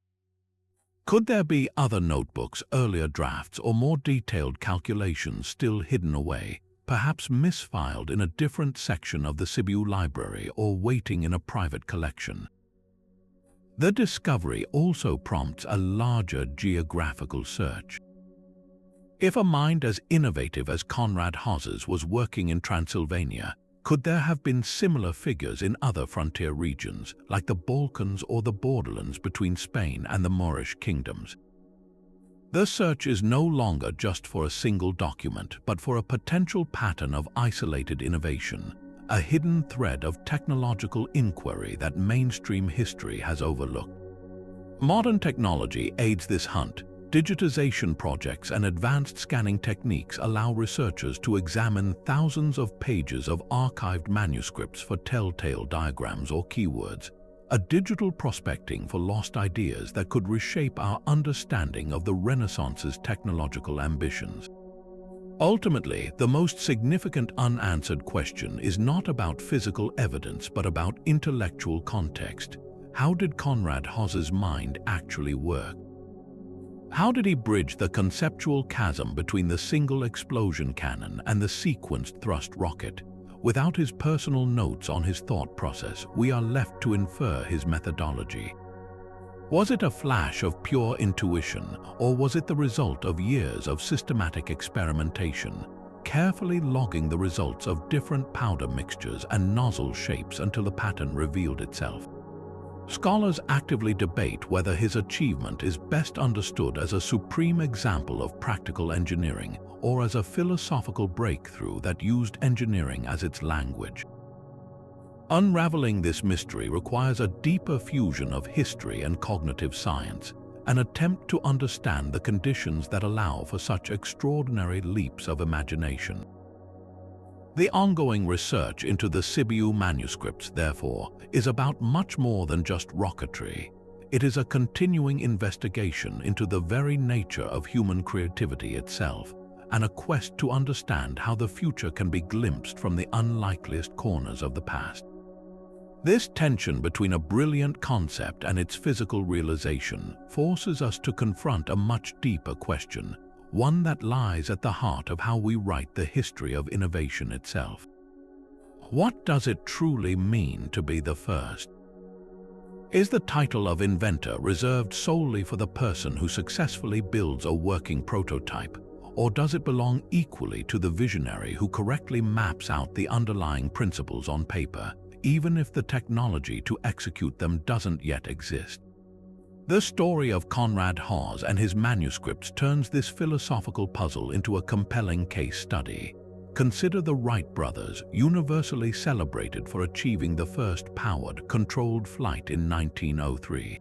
Could there be other notebooks, earlier drafts, or more detailed calculations still hidden away, perhaps misfiled in a different section of the Sibiu library or waiting in a private collection? The discovery also prompts a larger geographical search. If a mind as innovative as Conrad Haas's was working in Transylvania, could there have been similar figures in other frontier regions, like the Balkans or the borderlands between Spain and the Moorish kingdoms? The search is no longer just for a single document, but for a potential pattern of isolated innovation, a hidden thread of technological inquiry that mainstream history has overlooked. Modern technology aids this hunt. Digitization projects and advanced scanning techniques allow researchers to examine thousands of pages of archived manuscripts for telltale diagrams or keywords, a digital prospecting for lost ideas that could reshape our understanding of the Renaissance's technological ambitions. Ultimately, the most significant unanswered question is not about physical evidence but about intellectual context. How did Conrad Haas's mind actually work? How did he bridge the conceptual chasm between the single explosion cannon and the sequenced thrust rocket? Without his personal notes on his thought process, we are left to infer his methodology. Was it a flash of pure intuition, or was it the result of years of systematic experimentation, carefully logging the results of different powder mixtures and nozzle shapes until the pattern revealed itself? Scholars actively debate whether his achievement is best understood as a supreme example of practical engineering or as a philosophical breakthrough that used engineering as its language. Unraveling this mystery requires a deeper fusion of history and cognitive science, an attempt to understand the conditions that allow for such extraordinary leaps of imagination. The ongoing research into the Sibiu manuscripts, therefore, is about much more than just rocketry. It is a continuing investigation into the very nature of human creativity itself, and a quest to understand how the future can be glimpsed from the unlikeliest corners of the past. This tension between a brilliant concept and its physical realization forces us to confront a much deeper question, one that lies at the heart of how we write the history of innovation itself. What does it truly mean to be the first? Is the title of inventor reserved solely for the person who successfully builds a working prototype, or does it belong equally to the visionary who correctly maps out the underlying principles on paper, even if the technology to execute them doesn't yet exist? The story of Conrad Haas and his manuscripts turns this philosophical puzzle into a compelling case study. Consider the Wright brothers, universally celebrated for achieving the first powered, controlled flight in 1903.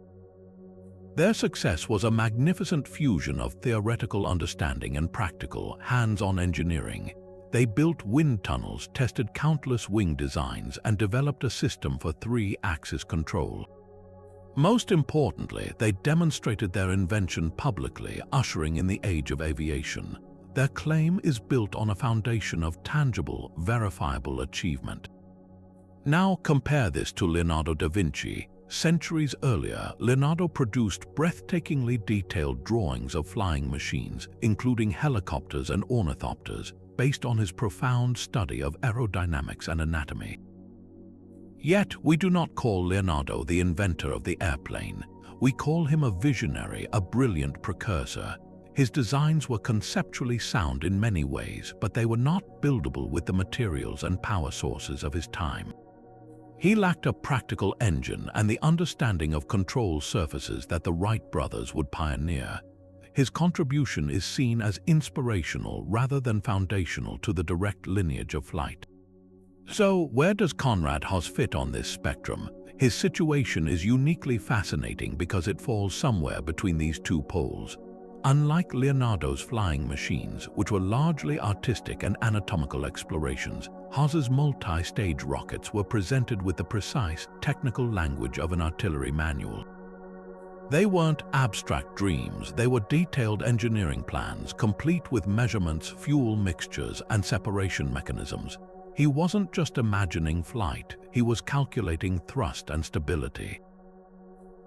Their success was a magnificent fusion of theoretical understanding and practical, hands-on engineering. They built wind tunnels, tested countless wing designs, and developed a system for 3-axis control. Most importantly, they demonstrated their invention publicly, ushering in the age of aviation. Their claim is built on a foundation of tangible, verifiable achievement. Now compare this to Leonardo da Vinci. Centuries earlier, Leonardo produced breathtakingly detailed drawings of flying machines, including helicopters and ornithopters, based on his profound study of aerodynamics and anatomy. Yet, we do not call Leonardo the inventor of the airplane. We call him a visionary, a brilliant precursor. His designs were conceptually sound in many ways, but they were not buildable with the materials and power sources of his time. He lacked a practical engine and the understanding of control surfaces that the Wright brothers would pioneer. His contribution is seen as inspirational rather than foundational to the direct lineage of flight. So, where does Conrad Haas fit on this spectrum? His situation is uniquely fascinating because it falls somewhere between these two poles. Unlike Leonardo's flying machines, which were largely artistic and anatomical explorations, Haas's multi-stage rockets were presented with the precise, technical language of an artillery manual. They weren't abstract dreams, they were detailed engineering plans, complete with measurements, fuel mixtures, and separation mechanisms. He wasn't just imagining flight, he was calculating thrust and stability.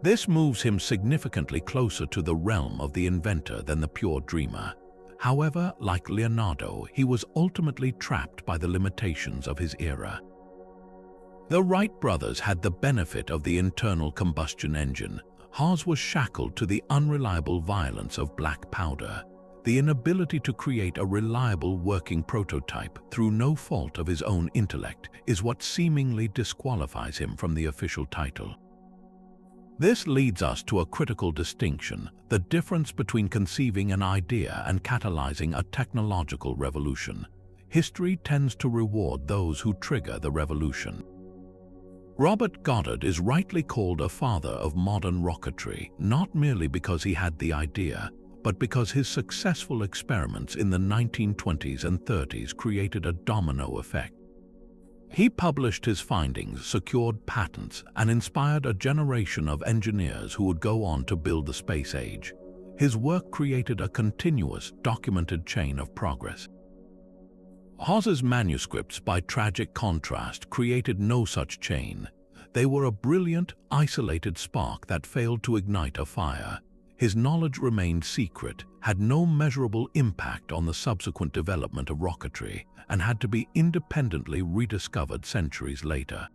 This moves him significantly closer to the realm of the inventor than the pure dreamer. However, like Leonardo, he was ultimately trapped by the limitations of his era. The Wright brothers had the benefit of the internal combustion engine. Haas was shackled to the unreliable violence of black powder. The inability to create a reliable working prototype through no fault of his own intellect is what seemingly disqualifies him from the official title. This leads us to a critical distinction, the difference between conceiving an idea and catalyzing a technological revolution. History tends to reward those who trigger the revolution. Robert Goddard is rightly called a father of modern rocketry, not merely because he had the idea, but because his successful experiments in the 1920s and 30s created a domino effect. He published his findings, secured patents, and inspired a generation of engineers who would go on to build the space age. His work created a continuous, documented chain of progress. Haas's manuscripts, by tragic contrast, created no such chain. They were a brilliant, isolated spark that failed to ignite a fire. His knowledge remained secret, had no measurable impact on the subsequent development of rocketry, and had to be independently rediscovered centuries later.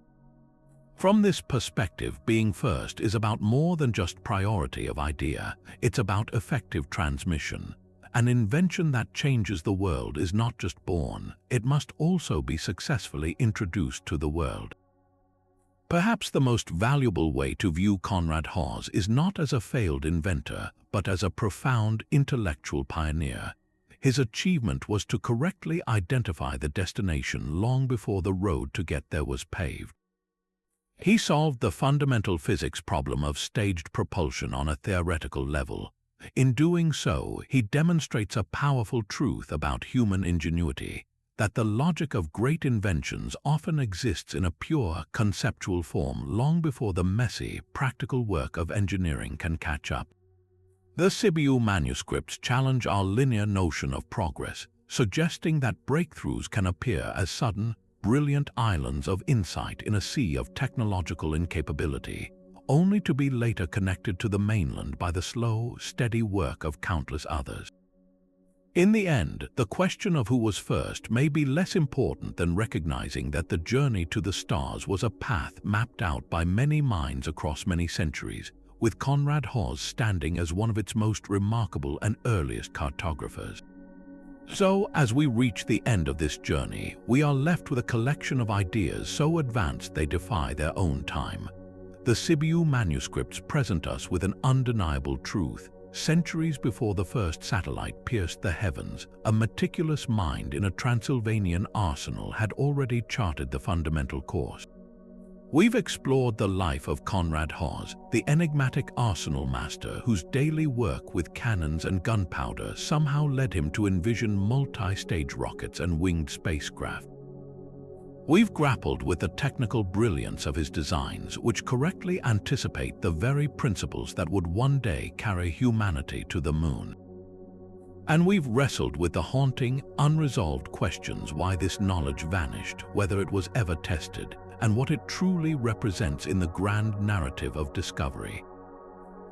From this perspective, being first is about more than just priority of idea, it's about effective transmission. An invention that changes the world is not just born, it must also be successfully introduced to the world. Perhaps the most valuable way to view Conrad Haas is not as a failed inventor, but as a profound intellectual pioneer. His achievement was to correctly identify the destination long before the road to get there was paved. He solved the fundamental physics problem of staged propulsion on a theoretical level. In doing so, he demonstrates a powerful truth about human ingenuity, that the logic of great inventions often exists in a pure, conceptual form long before the messy, practical work of engineering can catch up. The Sibiu Manuscripts challenge our linear notion of progress, suggesting that breakthroughs can appear as sudden, brilliant islands of insight in a sea of technological incapability, only to be later connected to the mainland by the slow, steady work of countless others. In the end, the question of who was first may be less important than recognizing that the journey to the stars was a path mapped out by many minds across many centuries, with Conrad Haas standing as one of its most remarkable and earliest cartographers. So, as we reach the end of this journey, we are left with a collection of ideas so advanced they defy their own time. The Sibiu Manuscripts present us with an undeniable truth. Centuries before the first satellite pierced the heavens, a meticulous mind in a Transylvanian arsenal had already charted the fundamental course. We've explored the life of Conrad Haas, the enigmatic arsenal master whose daily work with cannons and gunpowder somehow led him to envision multi-stage rockets and winged spacecraft. We've grappled with the technical brilliance of his designs, which correctly anticipate the very principles that would one day carry humanity to the moon. And we've wrestled with the haunting, unresolved questions: why this knowledge vanished, whether it was ever tested, and what it truly represents in the grand narrative of discovery.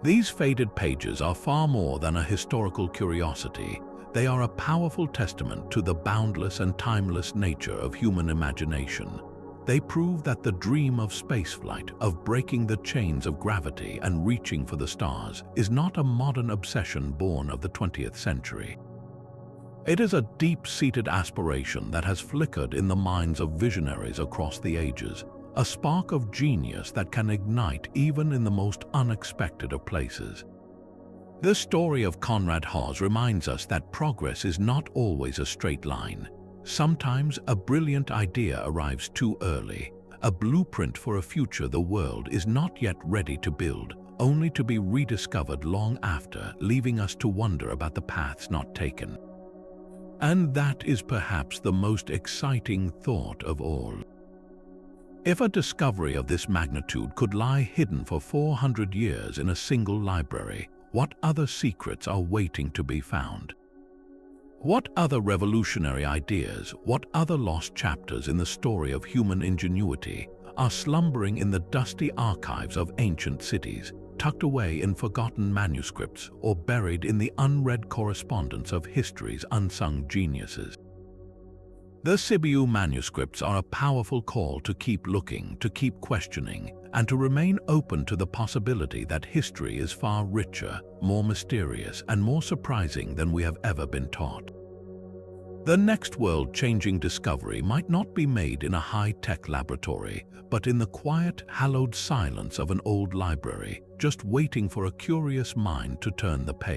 These faded pages are far more than a historical curiosity. They are a powerful testament to the boundless and timeless nature of human imagination. They prove that the dream of spaceflight, of breaking the chains of gravity and reaching for the stars, is not a modern obsession born of the 20th century. It is a deep-seated aspiration that has flickered in the minds of visionaries across the ages, a spark of genius that can ignite even in the most unexpected of places. The story of Conrad Haas reminds us that progress is not always a straight line. Sometimes a brilliant idea arrives too early, a blueprint for a future the world is not yet ready to build, only to be rediscovered long after, leaving us to wonder about the paths not taken. And that is perhaps the most exciting thought of all. If a discovery of this magnitude could lie hidden for 400 years in a single library, what other secrets are waiting to be found? What other revolutionary ideas, what other lost chapters in the story of human ingenuity are slumbering in the dusty archives of ancient cities, tucked away in forgotten manuscripts or buried in the unread correspondence of history's unsung geniuses? The Sibiu Manuscripts are a powerful call to keep looking, to keep questioning, and to remain open to the possibility that history is far richer, more mysterious, and more surprising than we have ever been taught. The next world-changing discovery might not be made in a high-tech laboratory, but in the quiet, hallowed silence of an old library, just waiting for a curious mind to turn the page.